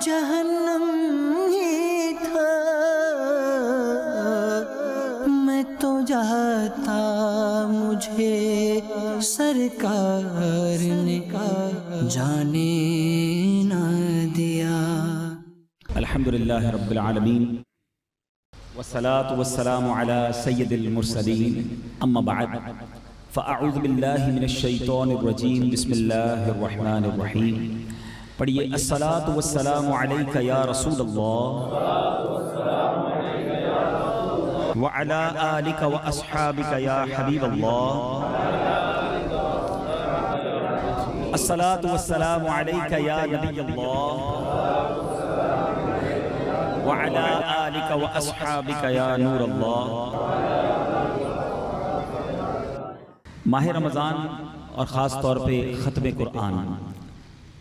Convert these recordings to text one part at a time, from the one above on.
جہنم ہی تھا، میں تو جاتا مجھے سرکار نے جانے نہ دیا۔ الحمدللہ رب العالمین والصلاة والسلام على سید المرسلین، اما بعد فاعوذ باللہ من الشیطان الرجیم، بسم اللہ الرحمن الرحیم۔ پڑھیے الصلاة والسلام علیک یا رسول اللہ وعلی آلک واصحابک یا حبیب اللہ۔ الصلاة والسلام علیک یا نبی اللہ وعلی آلک واصحابک یا نور اللہ۔ ماہ رمضان اور خاص طور پہ ختم قرآن،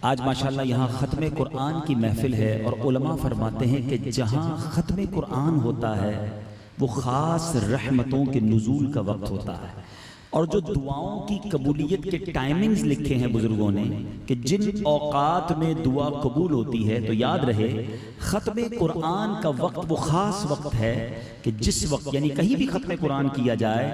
آج ماشاءاللہ یہاں ختم قرآن کی محفل ہے، اور علماء فرماتے ہیں کہ جہاں ختم قرآن ہوتا ہے وہ خاص رحمتوں کے نزول کا وقت ہوتا ہے، اور جو دعاؤں کی قبولیت کے ٹائمنگز لکھے ہیں بزرگوں نے کہ جن اوقات میں دعا قبول ہوتی ہے، تو یاد رہے ختم قرآن کا وقت وہ خاص وقت ہے کہ جس وقت یعنی کہیں بھی ختم قرآن کیا جائے،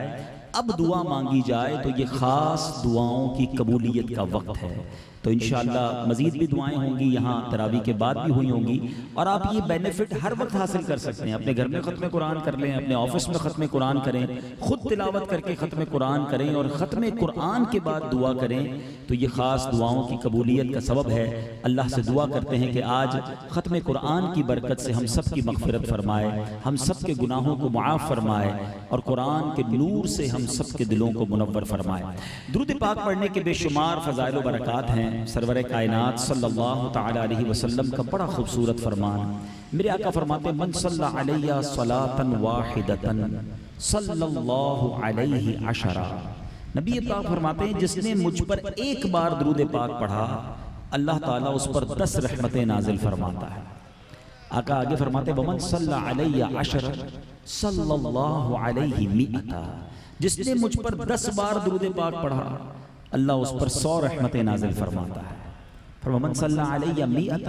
اب دعا مانگی جائے تو یہ خاص دعاؤں کی قبولیت کا وقت ہے۔ تو انشاءاللہ مزید بھی دعائیں ہوں گی، یہاں تراویح کے بعد بھی ہوئی ہوں گی، اور آپ یہ بینیفٹ ہر وقت حاصل کر سکتے ہیں۔ اپنے گھر میں ختم قرآن کر لیں، اپنے آفس میں ختم قرآن کریں، خود تلاوت کر کے ختم قرآن کریں، اور ختم قرآن کے بعد دعا کریں تو یہ خاص دعاؤں کی قبولیت کا سبب ہے۔ اللہ سے دعا کرتے ہیں کہ آج ختم قرآن کی برکت سے ہم سب کی مغفرت فرمائے، ہم سب کے گناہوں کو معاف فرمائے، اور قرآن کے نور سے ہم سب کے دلوں کو منور فرمائے۔ درود پاک پڑھنے کے بے شمار فضائل و برکات ہیں۔ سرور کائنات صلی اللہ تعالی علیہ وسلم کا بڑا خوبصورت فرمان، میرے آقا فرماتے ہیں من صلی علیہ صلاة واحدۃ صلی اللہ علیہ عشرہ۔ نبی پاک فرماتے ہیں جس نے مجھ پر ایک بار درود پاک پڑھا، اللہ تعالیٰ اس پر 10 رحمتیں نازل فرماتا ہے۔ آقا آگے فرماتے ہیں ومن صلی علیہ عشرہ صلی اللہ علیہ مئۃ، جس نے مجھ پر 10 بار درود پاک پڑھا، اللہ اس پر 100 رحمتیں نازل فرماتا ہے۔ فرمان صلی علیہ مئۃ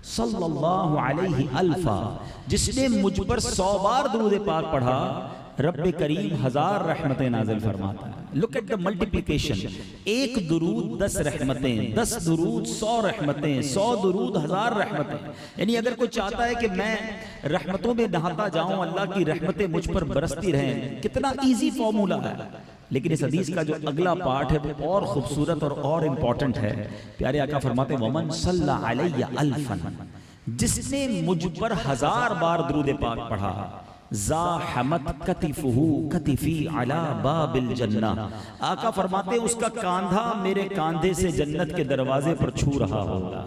صلی اللہ علیہ الفا، جس نے مجھ پر 100 بار درود پاک پڑھا، رب کریم 1000 رحمتیں نازل فرماتا ہے۔ لک ایٹ دا ملٹیپلیکیشن، ایک درود 10 رحمتیں، 10 درود 100 رحمتیں، 100 درود 1000 رحمتیں۔ یعنی اگر کوئی چاہتا ہے کہ میں رحمتوں میں نہاتا جاؤں، اللہ کی رحمتیں مجھ پر برستی رہیں، کتنا ایزی فارمولا ہے۔ لیکن اس حدیث کا جو اگلا پارٹ ہے وہ اور خوبصورت اور امپورٹنٹ ہے۔ پیارے آقا فرماتے ہیں ومن صلی علیہ الفا، جس نے مجھ پر 1000 بار درود پاک پڑھا، زاحمت کتفہ کتفی علی باب الجنہ، آقا فرماتے ہیں اس کا کاندھا میرے کاندھے سے جنت کے دروازے پر چھو رہا ہوگا۔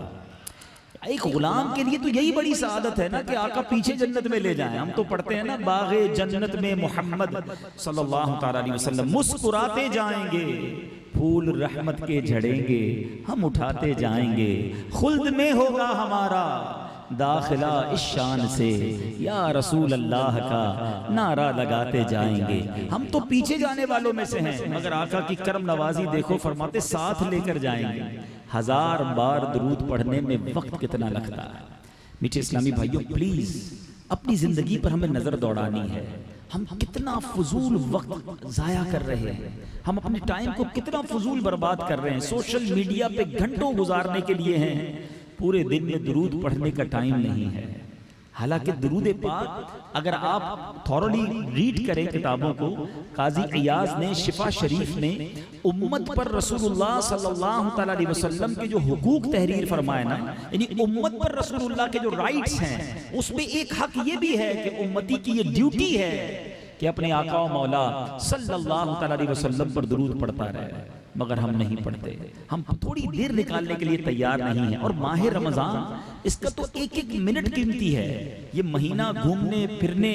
ایک غلام کے لیے تو یہی بڑی سعادت ہے نا کہ آقا پیچھے جنت میں لے جائیں۔ ہم تو پڑھتے ہیں نا باغ جنت میں محمد صلی اللہ تعالی علیہ وسلم مسکراتے جائیں گے، پھول رحمت کے جھڑیں گے، ہم اٹھاتے جائیں گے، خلد میں ہوگا ہمارا داخلہ اس شان سے، یا رسول اللہ کا نعرہ لگاتے جائیں گے۔ ہم تو پیچھے جانے والوں میں سے ہیں، مگر آقا کی کرم نوازی دیکھو، فرماتے ساتھ لے کر جائیں گے۔ 1000 بار درود پڑھنے میں وقت کتنا لگتا ہے۔ میٹھے اسلامی بھائیوں، پلیز اپنی زندگی پر ہمیں نظر دوڑانی ہے۔ ہم کتنا فضول وقت ضائع کر رہے ہیں، ہم اپنے ٹائم کو کتنا فضول برباد کر رہے ہیں، سوشل میڈیا پہ گھنٹوں گزارنے کے لیے ہیں، پورے دن میں درود پڑھنے کا ٹائم نہیں ہے۔ حالانکہ درود پاک اگر آپ تھورلی ریڈ کریں کتابوں کو، قاضی عیاض نے شفا شریف میں امت پر رسول اللہ صلی اللہ تعالی علیہ وسلم کے جو حقوق تحریر فرمائے نا، یعنی امت پر رسول اللہ کے جو رائٹس ہیں، اس میں ایک حق یہ بھی ہے کہ امتی کی یہ ڈیوٹی ہے کہ اپنے آقا و مولا صلی اللہ تعالی علیہ وسلم پر درود پڑھتا رہے، مگر ہم نہیں پڑھتے، ہم تھوڑی دیر نکالنے کے لیے تیار نہیں ہیں۔ اور ماہ رمضان اس کا تو ایک ایک منٹ قیمتی ہے، یہ مہینہ گھومنے پھرنے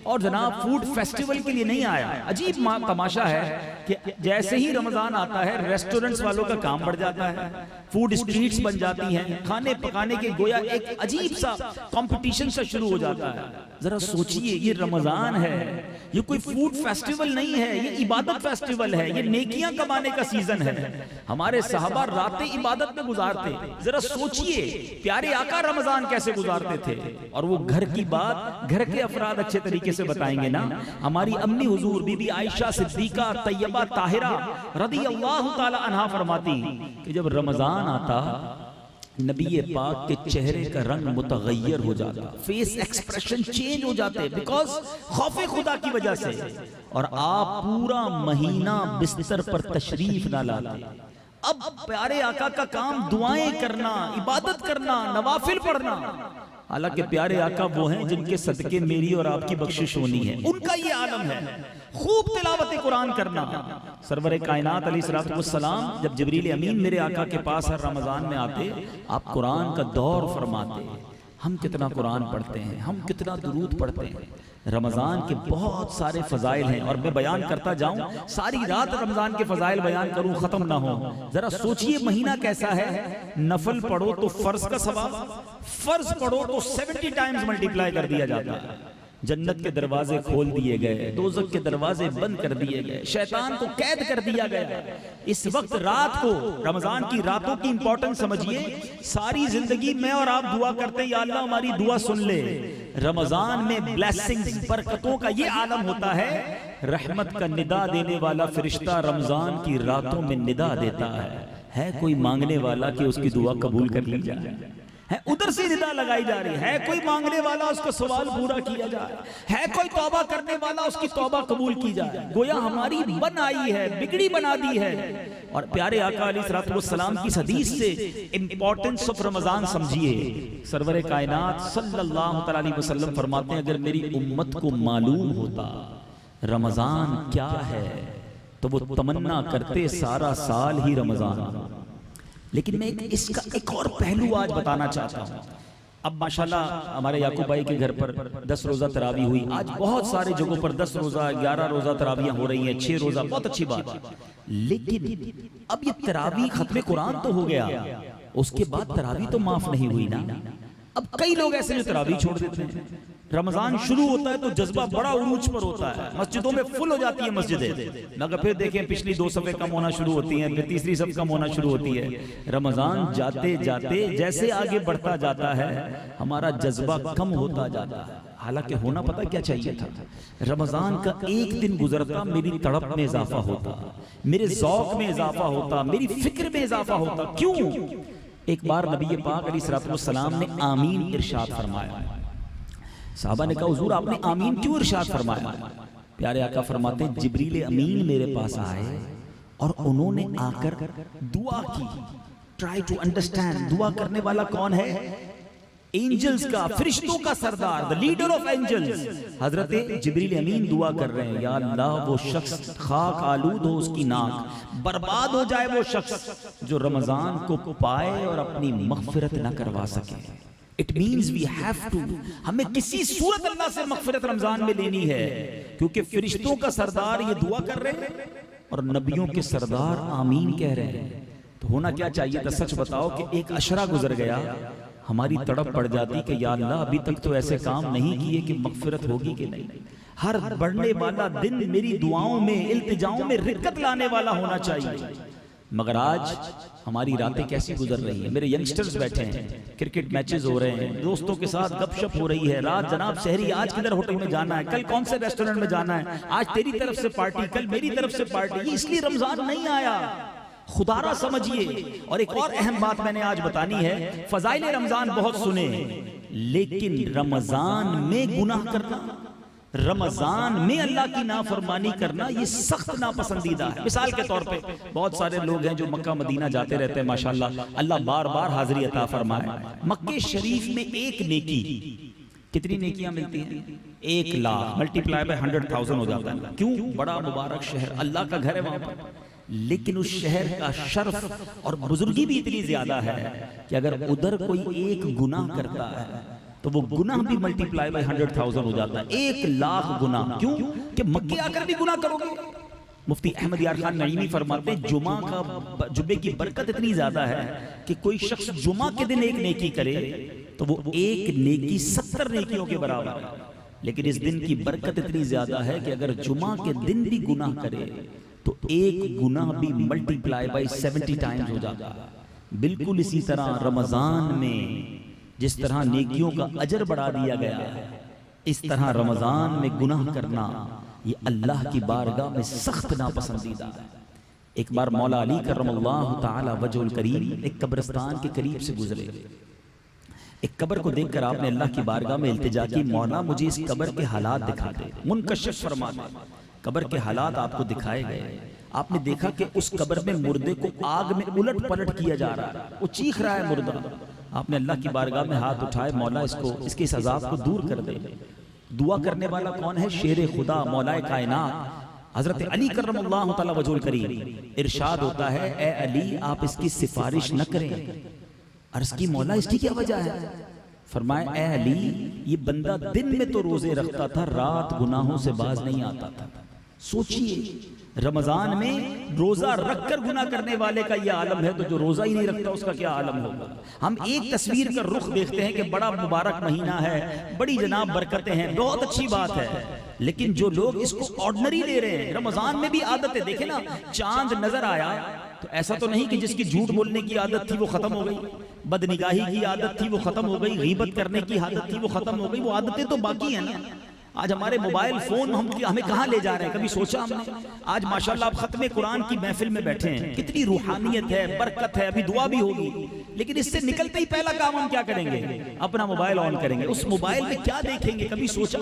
اور جناب فوڈ فیسٹیول کے لیے نہیں آیا۔ عجیب تماشا ہے کہ جیسے ہی رمضان آتا ہے ریسٹورنٹس والوں کا کام بڑھ جاتا ہے، فوڈ اسٹریٹس بن جاتی ہیں، کھانے پکانے کے گویا ایک عجیب سا کمپٹیشن سا شروع ہو جاتا ہے۔ ذرا سوچئے یہ رمضان ہے، یہ کوئی فوڈ فیسٹیول نہیں ہے، یہ عبادت فیسٹیول ہے، یہ نیکیاں کمانے کا سیزن ہے۔ ہمارے صحابہ راتیں عبادت میں گزارتے، ذرا سوچئے پیارے آقا رمضان کیسے گزارتے تھے۔ اور وہ گھر کی بات گھر کے افراد اچھے طریقے سے بتائیں گے نا۔ ہماری امی حضور بی بی عائشہ صدیقہ طیبہ طاہرہ رضی اللہ تعالی عنہا فرماتی کہ جب رمضان آتا نبی پاک کے چہرے کا رنگ متغیر ہو جاتا، فیس ایکسپریشن چینج ہو جاتے، بیکاز خوف خدا کی وجہ سے، اور آپ پورا مہینہ بستر پر تشریف نہ لاتے۔ اب پیارے آقا کا کام دعائیں کرنا، عبادت کرنا، نوافل پڑھنا۔ حالانکہ پیارے آقا وہ ہیں جن کے صدقے میری اور آپ کی بخشش ہونی ہے، ان کا یہ عالم ہے۔ خوب تلاوت قرآن کرنا۔ سرور کائنات علیہ السلام جب جبریل امین میرے آقا کے پاس ہر رمضان میں آتے، آپ قرآن کا دور فرماتے۔ ہم کتنا قرآن پڑھتے ہیں، ہم کتنا درود پڑھتے ہیں۔ رمضان کے بہت سارے فضائل ہیں، اور میں بیان کرتا جاؤں، ساری رات رمضان کے فضائل بیان کروں ختم نہ ہو۔ ذرا سوچئے مہینہ کیسا ہے۔ نفل پڑھو تو فرض کا ثواب، فرض پڑھو تو 70 ٹائمز ملٹیپلائی کر دیا جاتا ہے۔ جنت کے دروازے کھول دیے گئے، دوزخ کے دروازے بند کر دیے گئے، شیطان کو قید کر دیا گیا۔ اس وقت رات کو، رمضان کی راتوں کی امپورٹنس سمجھیے۔ ساری زندگی میں اور آپ دعا کرتے یا اللہ ہماری دعا سن لے۔ رمضان میں بلیسنگز، برکتوں کا یہ عالم ہوتا ہے۔ رحمت کا ندا دینے والا فرشتہ رمضان کی راتوں میں ندا دیتا ہے کوئی مانگنے والا کہ اس کی دعا قبول کر لی جائے؟ ہے ادھر سے ندا لگائی جا رہی ہے، کوئی مانگنے والا اس کا سوال پورا کیا جائے، ہے کوئی توبہ کرنے والا اس کی توبہ قبول کی جائے۔ گویا ہماری بن آئی ہے، بگڑی بنا دی ہے۔ اور پیارے آقا علیہ السلام کی حدیث سے امپورٹنس آف رمضان سمجھیے۔ سرور کائنات صلی اللہ علیہ وسلم فرماتے ہیں اگر میری امت کو معلوم ہوتا رمضان کیا ہے تو وہ تمنا کرتے سارا سال ہی رمضان۔ لیکن میں اس کا ایک اور پہلو آج بتانا چاہتا ہوں۔ اب ماشاءاللہ ہمارے یعقوب بھائی کے گھر پر 10 روزہ تراویح ہوئی، آج بہت سارے جگہوں پر 10 روزہ 11 روزہ تراویحاں ہو رہی ہیں، 6 روزہ، بہت اچھی بات ہے۔ لیکن اب یہ تراویح ختم قرآن تو ہو گیا، اس کے بعد تراویح تو معاف نہیں ہوئی نا۔ اب کئی لوگ ایسے جو تراویح چھوڑ دیتے ہیں۔ رمضان شروع ہوتا ہے تو جذبہ بڑا عروج پر ہوتا ہے، مسجدوں میں فل ہو جاتی ہیں مسجدیں، مگر پھر دیکھیں پچھلی 2 صفیں کم ہونا شروع ہوتی ہیں، پھر تیسری صف کم ہونا شروع ہوتی ہے۔ رمضان جاتے جاتے جیسے آگے بڑھتا جاتا ہے ہمارا جذبہ کم ہوتا جاتا ہے، حالانکہ ہونا پتہ کیا چاہیے تھا۔ رمضان کا ایک دن گزرتا میری تڑپ میں اضافہ ہوتا، میرے ذوق میں اضافہ ہوتا، میری فکر میں اضافہ ہوتا۔ کیوں؟ ایک بار نبی پاک علیہ السلام نے آمین ارشاد فرمایا۔ صحابہ نے کہا حضور آپ نے آمین کیوں ارشاد فرمایا؟ پیارے آقا فرماتے ہیں جبریل امین میرے پاس آئے اور انہوں نے آ کر دعا کی۔ ٹرائی ٹو انڈرسٹینڈ، دعا کرنے والا کون ہے؟ اینجلز کا، فرشتوں کا سردار، the leader of angels۔ حضرت جبریل امین دعا کر رہے ہیں یا اللہ وہ شخص خاک آلود ہو اس کی ناک، برباد ہو جائے وہ شخص جو رمضان کو پائے اور اپنی مغفرت نہ کروا سکے۔ It means we have to، ہمیں کسی صورت اللہ سے مغفرت رمضان میں لینی ہے، کیونکہ فرشتوں کا سردار یہ دعا کر رہے ہیں اور نبیوں کے سردار آمین کہہ رہے ہیں۔ تو ہونا کیا چاہیے تھا؟ سچ بتاؤ کہ ایک عشرہ گزر گیا، ہماری تڑپ پڑ جاتی کہ یا اللہ ابھی تک تو ایسے کام نہیں کیے کہ مغفرت ہوگی کہ نہیں۔ ہر بڑھنے والا دن میری دعاؤں میں، التجاؤں میں رکت لانے والا ہونا چاہیے۔ مگر آج ہماری راتیں کیسی گزر رہی ہیں؟ میرے ینگسٹرز بیٹھے ہیں، کرکٹ میچز ہو رہے ہیں، دوستوں کے ساتھ گپ شپ ہو رہی ہے، رات جناب شہری آج کدھر ہوٹل میں جانا ہے، کل کون سے ریسٹورنٹ میں جانا ہے، آج تیری طرف سے پارٹی، کل میری طرف سے پارٹی۔ یہ اس لیے رمضان نہیں آیا، خدا را سمجھیے۔ اور ایک اور اہم بات میں نے آج بتانی ہے، فضائل رمضان بہت سنے، لیکن رمضان میں گناہ کرنا، رمضان میں اللہ کی نافرمانی کرنا یہ سخت ناپسندیدہ ہے۔ مثال کے طور پہ بہت سارے لوگ ہیں جو مکہ مدینہ جاتے رہتے ہیں، ماشاءاللہ اللہ بار بار حاضری عطا فرمائے۔ مکہ شریف میں ایک نیکی، کتنی نیکیاں ملتی ہیں؟ 1 لاکھ ملٹیپلائی بائی 100,000 ہو جاتا ہے۔ کیوں؟ بڑا مبارک شہر، اللہ کا گھر ہے وہاں پر، لیکن اس شہر کا شرف اور بزرگی بھی اتنی زیادہ ہے کہ اگر ادھر کوئی ایک گناہ کرتا ہے تو وہ گناہ بھی ملٹیپلائی بائی 100,000 ہو جاتا ہے۔ 1 لاکھ گناہ۔ کیوں؟ کہ مکہ آ کر بھی گناہ کرو گے۔ مفتی احمد یار خان نعیمی فرماتے ہیں جمعے کی برکت اتنی زیادہ ہے کہ کوئی شخص جمعہ کے دن ایک نیکی کرے تو وہ ایک نیکی 70 نیکیوں کے برابر ہے۔ لیکن اس دن کی برکت اتنی زیادہ ہے کہ اگر جمعہ کے دن بھی گناہ کرے تو ایک گناہ بھی ملٹی پلائی بائی 70 ٹائمز ہو جاتا ہے۔ بالکل اسی طرح رمضان میں جس طرح نیکیوں کا اجر بڑھا دیا گیا ہے، اس طرح رمضان میں گناہ کرنا یہ اللہ کی بارگاہ میں سخت ناپسندیدہ ہے۔ ایک بار مولا علی کرم اللہ تعالی وجہ الکریم ایک قبرستان کے قریب سے گزرے، ایک قبر کو دیکھ کر آپ نے اللہ کی بارگاہ میں التجا کی، مولا مجھے اس قبر کے حالات دکھا دے، منکشف فرما دے۔ قبر کے حالات آپ کو دکھائے گئے، آپ نے دیکھا کہ اس قبر میں مردے کو آگ میں الٹ پلٹ کیا جا رہا ہے، وہ چیخ رہا ہے مردہ۔ آپ نے اللہ کی بارگاہ میں ہاتھ اٹھائے، مولا اس کے اس عذاب کو دور کر دے۔ دعا کرنے والا کون ہے؟ شیر خدا مولا کائنات حضرت علی کرم اللہ تعالی وجہ الکریم۔ ارشاد ہوتا ہے اے علی آپ اس کی سفارش نہ کریں۔ عرض کی مولا اس کی کیا وجہ ہے؟ فرمائے اے علی یہ بندہ دن میں تو روزے رکھتا تھا، رات گناہوں سے باز نہیں آتا تھا۔ سوچئے رمضان میں روزہ رکھ کر گناہ کرنے والے کا یہ عالم ہے، تو جو روزہ ہی نہیں رکھتا اس کا کیا عالم ہوگا؟ ہم ایک تصویر کا رخ دیکھتے ہیں کہ بڑا مبارک مہینہ ہے، بڑی جناب برکتیں ہیں، بہت اچھی بات ہے، لیکن جو لوگ اس کو آرڈنری لے رہے ہیں، رمضان میں بھی عادتیں دیکھیں نا، چاند نظر آیا تو ایسا تو نہیں کہ جس کی جھوٹ بولنے کی عادت تھی وہ ختم ہو گئی، بدنگاہی کی عادت تھی وہ ختم ہو گئی، غیبت کرنے کی عادت تھی وہ ختم ہو گئی، وہ عادتیں تو باقی ہیں نا۔ آج ہمارے موبائل فون ہمیں کہاں لے جا رہے ہیں؟ کبھی سوچا ہم نے؟ آج ماشاءاللہ آپ ختم قرآن کی محفل میں بیٹھے ہیں، کتنی روحانیت ہے، برکت ہے، ابھی دعا بھی ہوگی، لیکن اس سے نکلتے ہی پہلا کام ہم کیا کریں گے؟ اپنا موبائل آن کریں گے۔ اس موبائل میں کیا دیکھیں گے؟ کبھی سوچا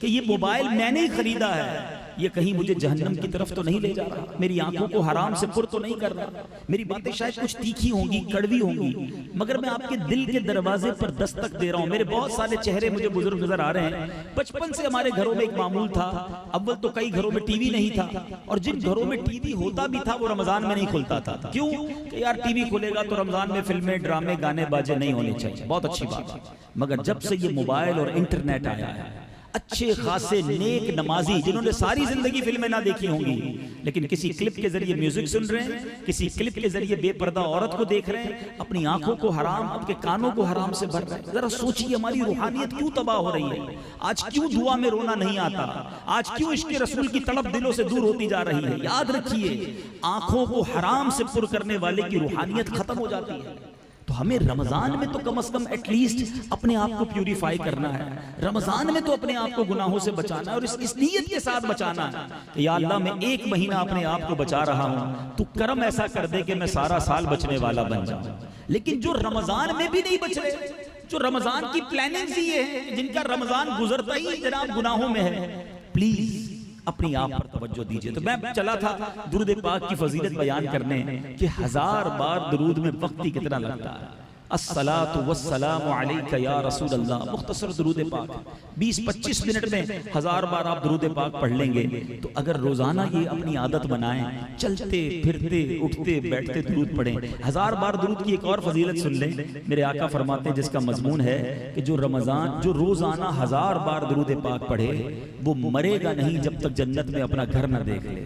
کہ یہ موبائل میں نے ہی خریدا ہے، یہ کہیں مجھے جہنم کی طرف تو نہیں لے جا رہا، میری آنکھوں کو حرام سے پر تو نہیں کر رہا؟ میری باتیں شاید کچھ تیکھی ہوں گی، کڑوی ہوں گی، مگر میں آپ کے دل کے دروازے پر دستک دے رہا ہوں۔ میرے بہت سارے چہرے مجھے بزرگ نظر آ رہے ہیں۔ بچپن سے ہمارے گھروں میں ایک معمول تھا، اول تو کئی گھروں میں ٹی وی نہیں تھا، اور جن گھروں میں ٹی وی ہوتا بھی تھا وہ رمضان میں نہیں کھلتا تھا۔ کیوں؟ کہ یار ٹی وی کھلے گا تو رمضان میں فلمیں، ڈرامے، گانے باجے نہیں ہونے چاہیے، بہت اچھی بات ہے۔ مگر جب سے یہ موبائل اور انٹرنیٹ آیا ہے، اچھے خاصے نیک نمازی جنہوں نے ساری زندگی فلمیں نہ دیکھی ہوں گی، لیکن کسی کلپ کے ذریعے میوزک سن رہے ہیں، کسی کلپ کے ذریعے بے پردہ عورت کو دیکھ رہے ہیں، اپنی آنکھوں کو حرام، اپنے کانوں کو حرام سے بھر رہے ہیں۔ ذرا سوچیے ہماری روحانیت کیوں تباہ ہو رہی ہے؟ آج کیوں دعا میں رونا نہیں آتا؟ آج کیوں عشق رسول کی تڑپ دلوں سے دور ہوتی جا رہی ہے؟ یاد رکھیے آنکھوں کو حرام سے پر کرنے والے کی روحانیت ختم ہو جاتی ہے۔ تو ہمیں رمضان میں تو کم از کم ایٹ لیسٹ اپنے آپ کو پیوریفائی کرنا ہے، رمضان میں تو اپنے آپ کو گناہوں سے بچانا ہے، اور اس نیت کے ساتھ بچانا ہے کہ یا اللہ میں ایک مہینہ اپنے آپ کو بچا رہا ہوں، تو کرم ایسا کر دے کہ میں سارا سال بچنے والا بن جاؤں۔ لیکن جو رمضان میں بھی نہیں بچ رہے، جو رمضان کی پلاننگز یہ ہیں، جن کا رمضان گزرتا ہی جناب گناہوں میں ہے، پلیز اپنی آپ پر توجہ دیجئے۔ تو میں چلا تھا درود پاک کی فضیلت بیان کرنے کہ 1000 بار درود میں وقت ہی کتنا لگتا ہے۔ الصلاۃ والسلام علیک یا رسول اللہ، مختصر درود پاک 20-25 منٹ میں 1000 بار آپ درود پاک پڑھ لیں گے۔ تو اگر روزانہ یہ اپنی عادت بنائیں، چلتے پھرتے اٹھتے بیٹھتے درود پڑھیں۔ 1000 بار درود کی ایک اور فضیلت سن لیں، میرے آقا فرماتے ہیں جس کا مضمون ہے کہ جو روزانہ 1000 بار درود پاک پڑھے وہ مرے گا نہیں جب تک جنت میں اپنا گھر نہ دیکھ لے۔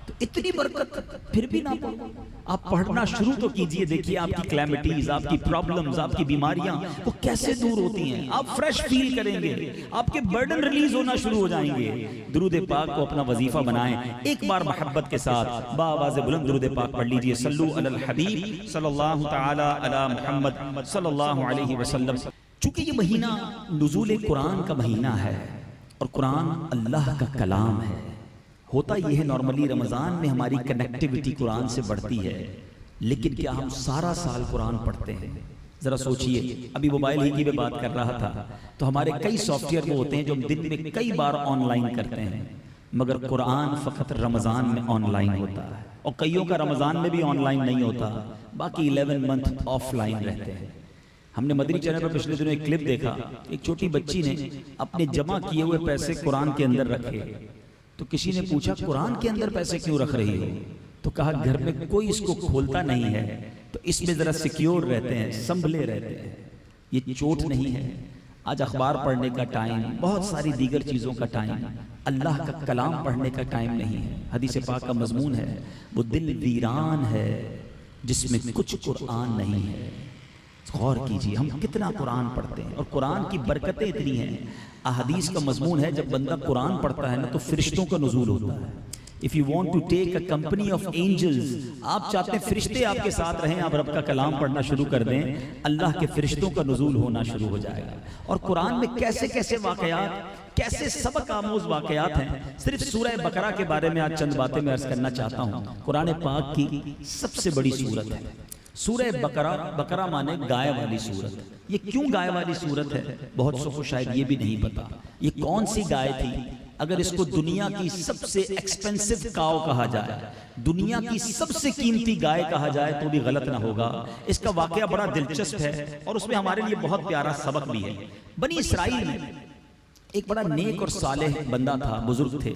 تو اتنی برکت پھر بھی نہ پڑھو، آپ پڑھنا شروع تو کیجئے، دیکھیے آپ کی کلیمٹیز، آپ کی پرابلمز، آپ کی بیماریاں وہ کیسے دور ہوتی ہیں، آپ فریش فیل کریں گے، آپ کے برڈن ریلیز ہونا شروع ہو جائیں گے۔ درود پاک کو اپنا وظیفہ بنائیں، ایک بار محبت کے ساتھ بآواز بلند درود پاک پڑھ لیجئے۔ صلو علی الحبیب صلی اللہ تعالی علی محمد صلی اللہ علیہ وسلم۔ چونکہ یہ مہینہ نزول قرآن کا مہینہ ہے اور قرآن اللہ کا کلام ہے، ہوتا یہ ہے نارملی رمضان میں ہماری کنیکٹیوٹی قرآن سے بڑھتی ہے، لیکن کیا ہم سارا سال قرآن پڑھتے ہیں؟ ذرا سوچئے، ابھی موبائل ہی کی میں بات کر رہا تھا، تو ہمارے کئی سافٹ ویئر وہ ہوتے ہیں جو ہم دن میں کئی بار آن لائن کرتے ہیں، مگر قرآن فقط رمضان میں آن لائن ہوتا ہے، اور کئیوں کا رمضان میں بھی آن لائن نہیں ہوتا، باقی 11 منتھ آف لائن رہتے ہیں۔ ہم نے مدنی چینل پر پچھلے دنوں ایک کلپ دیکھا، ایک چھوٹی بچی نے اپنے جمع کیے ہوئے پیسے قرآن کے اندر رکھے، تو کسی نے پوچھا قرآن کے اندر پیسے کیوں رکھ رہی ہو؟ تو کہا گھر میں کوئی اس کو کھولتا نہیں ہے، تو اس میں ذرا سیکیور رہتے ہیں، سنبھلے رہتے ہیں، یہ چوٹ نہیں ہے۔ آج اخبار پڑھنے کا ٹائم، بہت ساری دیگر چیزوں کا ٹائم، اللہ کا کلام پڑھنے کا ٹائم نہیں ہے۔ حدیث پاک کا مضمون ہے وہ دل ویران ہے جس میں کچھ قرآن نہیں ہے۔ غور کیجئے ہم کتنا قرآن پڑھتے ہیں اور قرآن کی برکتیں اتنی ہیں. احادیث کا مضمون ہے جب بندہ قرآن پڑھتا ہے نا تو فرشتوں کا نزول ہوتا ہے. If you want to take a company of angels, آپ چاہتے ہیں فرشتے آپ کے ساتھ رہیں, آپ رب کا کلام پڑھنا شروع کر دیں, اللہ کے فرشتوں کا نزول ہونا شروع ہو جائے گا. اور قرآن میں کیسے کیسے واقعات, کیسے سبق آموز واقعات ہیں. صرف سورہ بقرہ کے بارے میں آج چند باتیں میں عرض کرنا چاہتا ہوں. قرآن پاک کی سب سے بڑی سورت ہے سورہ بقرہ. بقرہ مانے گائے والی سورت. یہ کیوں گائے والی سورت ہے بہت سو کو شاید یہ بھی نہیں پتا. یہ کون سی گائے تھی؟ اگر اس کو دنیا کی سب سے ایکسپینسو کاؤ کہا جائے, دنیا کی سب سے قیمتی گائے کہا جائے تو بھی غلط نہ ہوگا. اس کا واقعہ بڑا دلچسپ ہے اور اس میں ہمارے لیے بہت پیارا سبق بھی ہے. بنی اسرائیل میں ایک بڑا نیک اور صالح بندہ تھا, بزرگ تھے.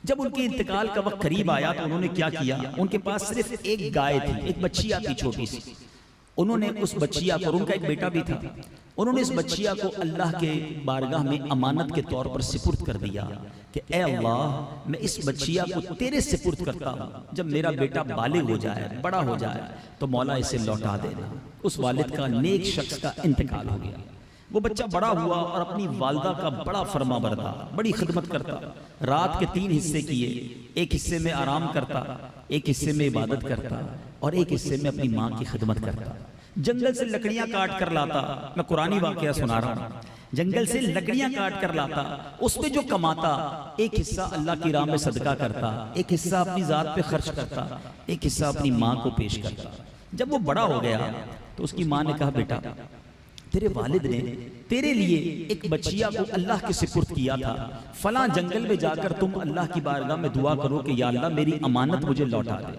جب ان کے انتقال کا وقت قریب آیا تو انہوں نے کیا کیا, ان کے پاس صرف ایک گائے تھی, ایک بچیا تھی چھوٹی سی. انہوں نے اس بچیا کو, اور ان کا ایک بیٹا بھی تھا, انہوں نے اس بچیا کو اللہ کے بارگاہ میں امانت کے طور پر سپرد کر دیا کہ اے اللہ میں اس بچیا کو تیرے سپرد کرتا ہوں, جب میرا بیٹا بالغ ہو جائے, بڑا ہو جائے تو مولا اسے لوٹا دینا. اس والد کا, نیک شخص کا انتقال ہو گیا. وہ بچہ بڑا ہوا اور اپنی والدہ کا بڑا فرما بردار, بڑی خدمت کرتا. رات کے 3 حصے کیے, ایک حصے میں آرام کرتا, ایک حصے میں عبادت کرتا اور ایک حصے میں اپنی ماں کی خدمت کرتا. جنگل سے لکڑیاں کاٹ کر لاتا, میں قرآنی واقعہ سنا رہا ہوں, جنگل سے لکڑیاں کاٹ کر لاتا, اس میں جو کماتا ایک حصہ اللہ کی راہ میں صدقہ کرتا, ایک حصہ اپنی ذات پہ خرچ کرتا, ایک حصہ اپنی ماں کو پیش کرتا. جب وہ بڑا ہو گیا تو اس کی ماں نے کہا بیٹا تیرے والد نے تیرے لیے ایک بچیا کو اللہ کے سپرد کیا تھا, فلاں جنگل میں جا کر تم اللہ کی بارگاہ میں دعا کرو کہ یا اللہ میری امانت مجھے لوٹا دے.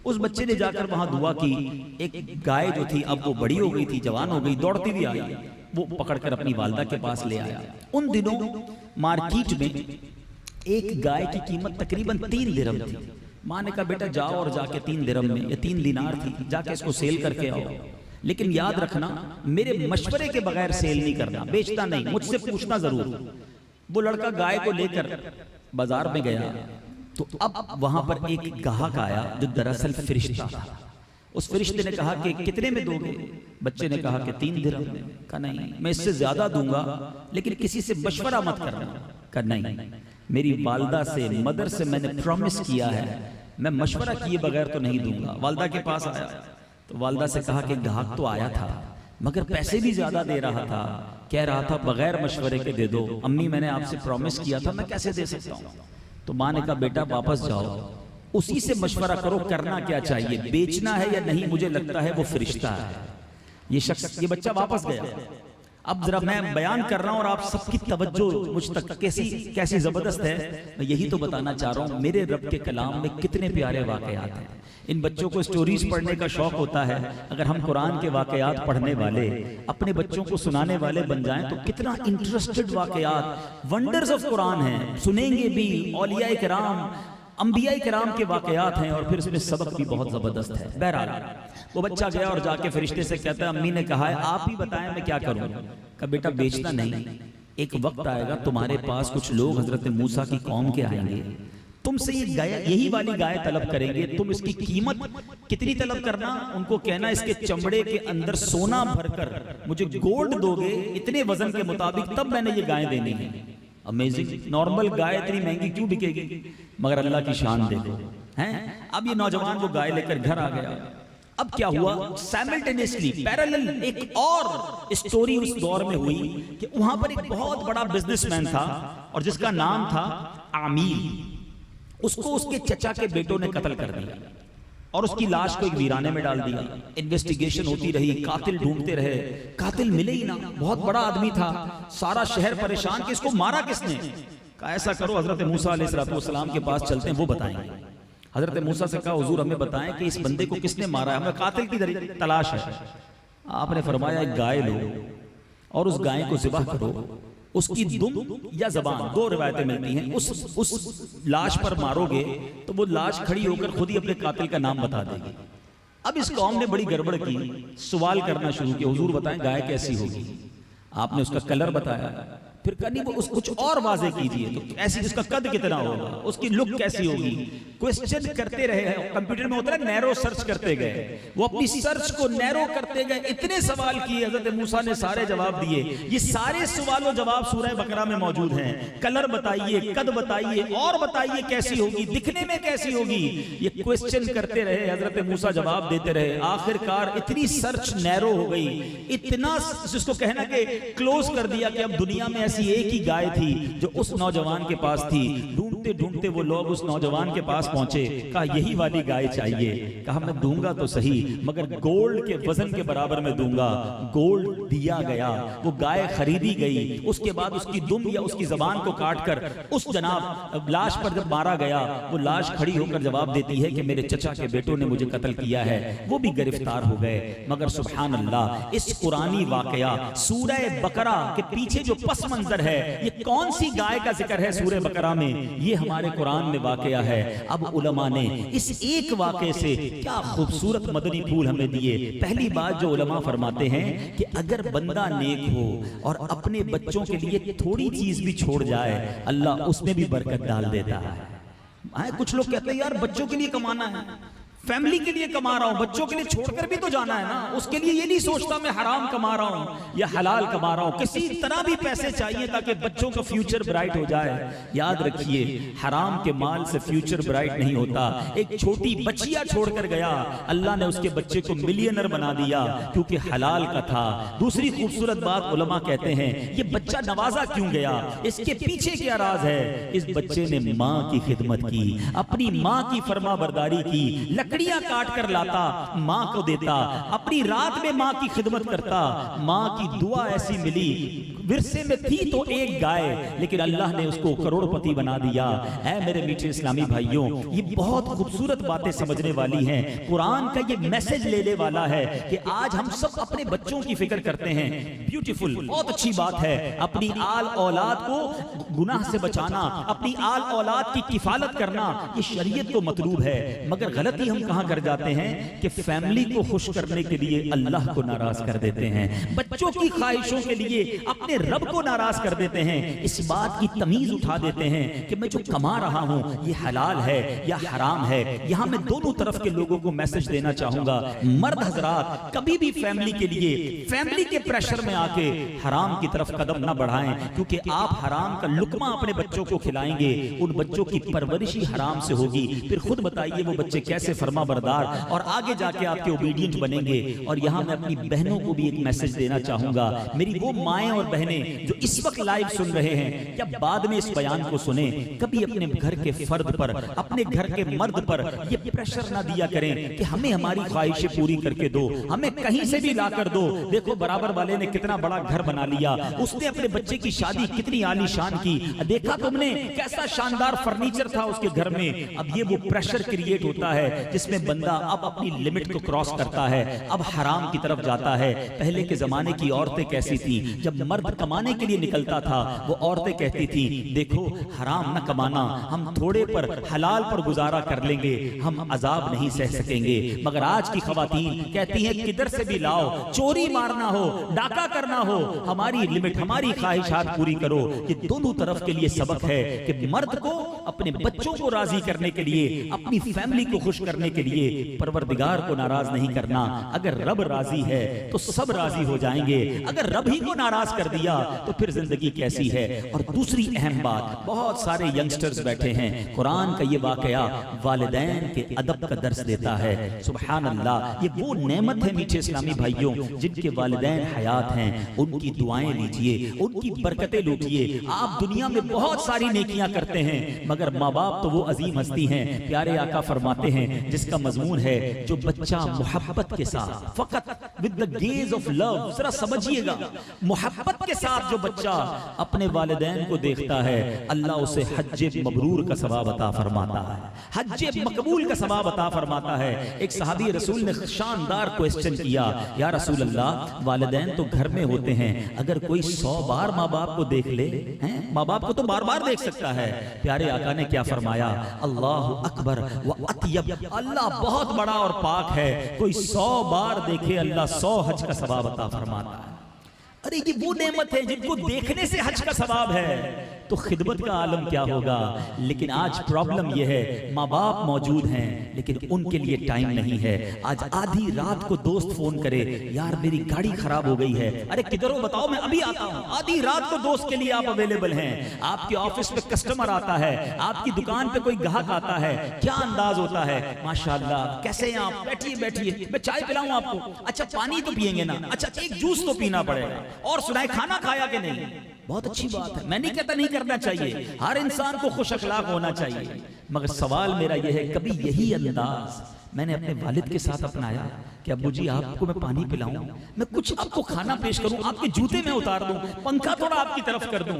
اس بچے نے جا کر وہاں دعا کی. ایک گائے جو تھی اب وہ بڑی ہو گئی تھی, جوان ہو گئی, دوڑتی بھی آئی, وہ پکڑ کر اپنی والدہ کے پاس لے آیا. ان دنوں مارکیٹ میں ایک گائے کی قیمت تقریباً 3 درہم تھی. ماں نے کہا بیٹا جاؤ اور جا کے 3 درہم میں, یا 3 دینار تھی, جا کے اس کو سیل کر کے آؤ, لیکن یاد رکھنا میرے مشورے کے بغیر سیل نہیں کرنا, بیچنا نہیں, مجھ سے پوچھنا ضرور. وہ لڑکا گائے کو لے کر بازار میں گیا تو اب وہاں پر ایک گاہک آیا جو دراصل فرشتہ تھا. اس فرشتے نے کہا کہ کتنے میں دو گے؟ بچے نے کہا کہ 3 درہم میں. کہا نہیں میں اس سے زیادہ دوں گا لیکن کسی سے مشورہ مت کرنا. کہا نہیں میری والدہ سے, مدر سے میں نے پرومس کیا ہے, میں مشورہ کیے بغیر تو نہیں دوں گا. والدہ کے پاس آیا تو والدہ سے کہا کہ گاہک تو آیا تھا مگر پیسے بھی زیادہ دے رہا تھا, کہہ رہا تھا بغیر مشورے کے دے دو. امی میں نے آپ سے پرومس کیا تھا, میں کیسے دے سکتا ہوں؟ تو ماں نے کہا بیٹا واپس جاؤ, اسی سے مشورہ کرو کرنا کیا چاہیے, بیچنا ہے یا نہیں. مجھے لگتا ہے وہ فرشتہ ہے. یہ شخص, یہ بچہ واپس گیا. اب ذرا میں بیان کر رہا ہوں اور آپ سب کی توجہ مجھ تک کیسی زبردست ہے. میں یہی تو بتانا چاہ رہا ہوں میرے رب کے کلام میں کتنے پیارے واقعات ہیں. ان بچوں کو سٹوریز پڑھنے کا شوق ہوتا ہے. اگر ہم قرآن کے واقعات پڑھنے والے, اپنے بچوں کو سنانے والے بن جائیں تو کتنا انٹرسٹڈ واقعات, ونڈرز آف قرآن ہیں, سنیں گے بھی. اولیاء کرام, انبیاء کرام کے واقعات ہیں اور پھر اس میں سبق بھی بہت زبردست ہے. بہرحال وہ بچہ گیا اور جا کے فرشتے سے کہتا ہے امی نے کہا ہے آپ ہی بتائیں میں کیا کروں. کہا بیٹا بیچنا نہیں, ایک وقت آئے گا تمہارے پاس کچھ لوگ حضرت موسیٰ کی قوم کے آئیں گے, تم سے یہ گائے, یہی والی گائے طلب کریں گے. تم اس کی قیمت کتنی طلب کرنا, ان کو کہنا اس کے چمڑے کے اندر سونا بھر کر مجھے گولڈ دو گے اتنے وزن کے مطابق, تب میں نے یہ گائے دینی ہے. امیزنگ, نارمل گائے اتنی مہنگی کیوں بکے گی, مگر اللہ کی شان دیکھو ہیں. اب یہ نوجوان وہ گائے لے کر گھر آ گیا. اب کیا ہوا, سائملٹینیسلی پیرالل ایک اور اسٹوری اس دور میں ہوئی کہ وہاں پر ایک بہت بڑا بزنس مین تھا اور جس کا نام تھا عامیل. اس کو اس کے چچا کے بیٹوں نے قتل کر دیا اور اس کی لاش کو ایک ویرانے میں ڈال دیا. انویسٹیگیشن ہوتی رہی, قاتل ڈھونڈتے رہے, قاتل ملے ہی نہ. بہت بڑا آدمی تھا, سارا شہر پریشان کہ اس کو مارا کس نے. کہا ایسا کرو حضرت موسیٰ علیہ السلام کے پاس چلتے ہیں, وہ بتائیں گے. حضرت موسیٰ سے کہا حضور ہمیں بتائیں کہ اس بندے کو کس نے مارا ہے, ہمیں قاتل کی تلاش ہے. آپ نے فرمایا ایک گائے لو اور اس گائے کو ذبح کرو, اس کی دم یا زبان, 2 روایتیں ملتی ہیں, اس لاش پر مارو گے تو وہ لاش کھڑی ہو کر خود ہی اپنے قاتل کا نام بتا دے گی. اب اس قوم نے بڑی گڑبڑ کی, سوال کرنا شروع کیا حضور بتائیں گائے کیسی ہوگی. آپ نے اس کا کلر بتایا, پھر کہا نہیں وہ اس کچھ اور واضح کیجئے، تو ایسی اس کا قد کتنا ہوگا، اس کی لک کیسی ہوگی، کوسچن کرتے رہے. کمپیوٹر میں ہوتا ہے نیرو سرچ کرتے گئے، وہ اپنی سرچ کو نیرو کرتے گئے، اتنے سوال کیے، حضرت موسیٰ نے سارے جواب دیے. یہ سارے سوال و جواب سورہ بقرہ میں موجود ہیں. کلر بتائیے، قد بتائیے، اور بتائیے کیسی ہوگی، دکھنے میں کیسی ہوگی. یہ کوسچن کرتے رہے، حضرت موسیٰ جواب دیتے رہے. آخر کار اتنی سرچ نیرو ہو گئی، اتنا جس کو کہنا کہ کلوز کر دیا کہ اب دنیا میں ایسی ایک ہی گائے تھی جو اس نوجوان کے پاس تھی. ڈھونڈتے ڈھونڈتے وہ لوگ اس نوجوان کے پاس پہنچے. کہا یہی والی گائے چاہیے. کہا میں دوں گا تو صحیح مگر گولڈ کے وزن کے برابر میں دوں گا. گولڈ دیا گیا، وہ گائے خریدی گئی. اس کے بعد اس کی دم یا اس کی زبان کو کاٹ کر اس جناب لاش پر جب مارا گیا، وہ لاش کھڑی ہو کر جواب دیتی ہے کہ میرے چچا کے بیٹوں نے مجھے قتل کیا ہے. وہ بھی گرفتار ہو گئے. مگر سبحان اللہ، اس قرآنی واقعہ سورہ بقرہ کے پیچھے جو پس منظر ہے، یہ کون سی گائے کا ذکر ہے سورہ بقرہ میں؟ یہ ہمارے قرآن میں واقعہ ہے. اب علماء نے اس ایک واقعے سے کیا خوبصورت مدنی پھول ہمیں دیے. پہلی بات جو علماء فرماتے ہیں کہ اگر بندہ نیک ہو اور اپنے بچوں کے لیے تھوڑی چیز بھی چھوڑ جائے، اللہ اس میں بھی برکت ڈال دیتا ہے. کچھ لوگ کہتے ہیں یار بچوں کے لیے کمانا ہے، فیملی کے لیے کما رہا ہوں، بچوں کے لیے چھوڑ کر بھی تو جانا ہے نا. اس کے لیے یہ نہیں سوچتا میں حرام کما رہا ہوں یا حلال کما رہا ہوں، کسی طرح بھی پیسے چاہیے تاکہ بچوں کا فیوچر برائٹ ہو جائے. یاد رکھیے حرام کے مال سے فیوچر برائٹ نہیں ہوتا. ایک چھوٹی بچیا چھوڑ کر گیا، اللہ نے اس کے بچے کو ملینر بنا دیا کیونکہ حلال کا تھا. دوسری خوبصورت بات علماء کہتے ہیں یہ بچہ نوازا کیوں گیا، اس کے پیچھے کیا راز ہے. اس بچے نے ماں کی خدمت کی، اپنی ماں کی فرما برداری کی. لکڑیاں کاٹ کر لاتا، ماں کو دیتا، اپنی رات میں ماں کی خدمت کرتا. ماں کی دعا ایسی ملی، ورثے میں تھی تو ایک گائے لیکن اللہ نے اس کو کروڑ پتی بنا دیا. اے میرے میٹھے اسلامی بھائیوں، یہ بہت خوبصورت باتیں سمجھنے والی ہیں. قرآن کا یہ میسج لینے والا ہے کہ آج ہم سب اپنے بچوں کی فکر کرتے ہیں. بیوٹیفل، بہت اچھی بات ہے اپنی آل اولاد کو گناہ سے بچانا، اپنی آل اولاد کی کفالت کرنا، یہ شریعت کو مطلوب ہے. مگر غلطی ہم کہاں کر جاتے ہیں کہ فیملی کو خوش کرنے کے لیے اللہ کو ناراض کر دیتے ہیں، بچوں کی خواہشوں کے لیے اپنے رب کو ناراض کر دیتے ہیں. اس بات کی تمیز اٹھا دیتے ہیں کہ میں جو کما رہا ہوں یہ حلال ہے یا حرام ہے. یہاں میں دونوں طرف کے لوگوں کو میسج دینا چاہوں گا. مرد حضرات کبھی بھی فیملی کے لیے، فیملی کے پریشر میں آ کے حرام کی طرف قدم نہ بڑھائیں، کیونکہ آپ حرام کا لقمہ اپنے بچوں کو کھلائیں گے، ان بچوں کی پرورش ہی حرام سے ہوگی. پھر خود بتائیے وہ بچے کیسے فرما بردار اور آگے جا کے آپ کے اوبیڈینٹ بنیں گے. اور یہاں میں اپنی بہنوں کو بھی ایک میسج دینا چاہوں گا. میری وہ مائیں اور بہنیں جو اس وقت لائیو سن رہے ہیں یا بعد میں اس بیان کو سنیں، کبھی اپنے گھر کے فرد پر، اپنے گھر کے مرد پر یہ پریشر نہ دیا کریں کہ ہمیں ہماری خواہشیں پوری کر کے دو، ہمیں کہیں سے بھی لا کر دو. دیکھو برابر والے نے کتنا بڑا گھر بنا لیا، اس نے اپنے بچے کی شادی کتنی عالی شان کی، دیکھا تم نے کیسا شاندار فرنیچر تھا اس کے گھر میں. اب یہ وہ پریشر کریٹ ہوتا ہے جس میں بندہ اب اپنی لمٹ کو کراس کرتا ہے، اب حرام کی طرف جاتا ہے. پہلے کے زمانے کی عورتیں کیسی تھی، جب مرد کمانے کے لیے نکلتا تھا وہ عورتیں کہتی تھی دیکھو حرام نہ کمانا، ہم تھوڑے پر حلال پر گزارا کر لیں گے، ہم عذاب نہیں سہ سکیں گے. مگر آج کی خواتین کہتی ہیں کدھر سے بھی لاؤ، چوری مارنا ہو، ڈاکہ کرنا ہو، ہماری لمٹ، ہماری خواہشات پوری کرو. یہ دونوں طرف کے لیے سبق ہے کہ مرد کو اپنے بچوں کو راضی کرنے کے لیے، اپنی فیملی کو خوش کرنے کے لیے پروردگار کو ناراض نہیں کرنا. اگر رب راضی ہے تو سب راضی ہو جائیں گے، اگر رب ہی کو ناراض کر دیا تو پھر زندگی کیسی ہے. اور دوسری اہم بات، بہت سارے ینگسٹرز بیٹھے ہیں، قرآن کا یہ واقعہ والدین کے ادب کا درس دیتا ہے. سبحان اللہ، یہ وہ نعمت ہے میٹھے اسلامی بھائیوں جن کے والدین حیات ہیں. ان کی دعائیں لیجئے، ان کی برکتیں لوٹیے. آپ دنیا میں بہت ساری نیکیاں کرتے ہیں مگر ماں باپ تو وہ عظیم ہستی ہیں. پیارے آقا فرماتے ہیں جس کا مضمون ہے جو بچہ محبت کے ساتھ، فقط with the gaze of love، ذرا سمجھیے گا، محبت کے ساتھ جو بچہ اپنے والدین کو دیکھتا ہے اللہ اسے حج مبرور کا ثواب عطا فرماتا ہے، حج مقبول کا ثواب عطا فرماتا ہے. ایک صحابی رسول نے شاندار کوئسچن کیا، یا رسول اللہ والدین تو گھر میں ہوتے ہیں، اگر کوئی 100 بار ماں باپ کو دیکھ لے، ماں باپ کو تو بار بار دیکھ سکتا ہے. پیارے آقا نے کیا فرمایا، اللہ اکبر و اطیب، اللہ بہت بڑا اور پاک ہے، کوئی 100 بار دیکھے اللہ 100 حج کا ثواب عطا فرماتا ہے. ارے یہ وہ نعمت ہے جن کو دیکھنے سے حج کا ثواب ہے، تو خدمت کا عالم کیا ہوگا۔ لیکن آج پرابلم یہ ہے، ماں باپ موجود ہیں لیکن ان کے لیے ٹائم نہیں ہے۔ آج آدھی رات کو دوست فون کرے، یار میری گاڑی خراب ہو گئی ہے، ارے کدھر ہو بتاؤ میں ابھی آتا ہوں۔ آدھی رات کو دوست کے لیے آپ اویلیبل ہیں۔ آپ کے آفس میں کسٹمر آتا ہے، آپ کی دکان پہ کوئی گاہک آتا ہے، کیا انداز ہوتا ہے، ماشاءاللہ کیسے ہیں آپ، بیٹھیے بیٹھیے میں چائے پلاؤں آپ کو، اچھا پانی تو پیئیں گے نا، اچھا ایک جوس تو پینا پڑے گا، اور سنائے کھانا کھایا کہ نہیں۔ بہت اچھی بات ہے، میں نہیں کہتا نہیں کرنا چاہیے، ہر انسان کو خوش اخلاق ہونا چاہیے، مگر سوال میرا یہ ہے کبھی یہی انداز میں نے اپنے والد کے ساتھ اپنایا کہ ابو جی آپ کو میں پانی پلاؤں، میں کچھ آپ کو کھانا پیش کروں، آپ کے جوتے میں اتار دوں، پنکھا تھوڑا آپ کی طرف کر دوں۔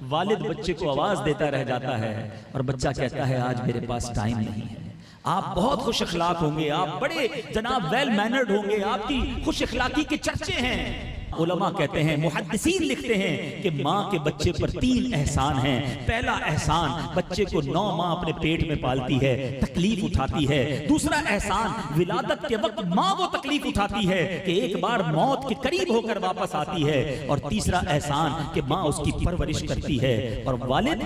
والد بچے کو آواز دیتا رہ جاتا ہے اور بچہ کہتا ہے آج میرے پاس ٹائم نہیں ہے۔ آپ بہت خوش اخلاق ہوں گے، آپ بڑے جناب ویل مینرڈ ہوں گے، آپ کی خوش اخلاقی کے چرچے ہیں۔ علماء کہتے ہیں، محدثین لکھتے ہیں کہ ماں کے بچے پر 3 احسان ہیں۔ پہلا احسان، بچے کو 9 ماہ اپنے پیٹ میں پالتی ہے، تکلیف اٹھاتی ہے۔ دوسرا احسان، ولادت کے وقت ماں وہ تکلیف اٹھاتی ہے کہ ایک بار موت کے قریب ہو کر واپس آتی ہے۔ اور تیسرا احسان کہ ماں اس کی پرورش کرتی ہے، اور والد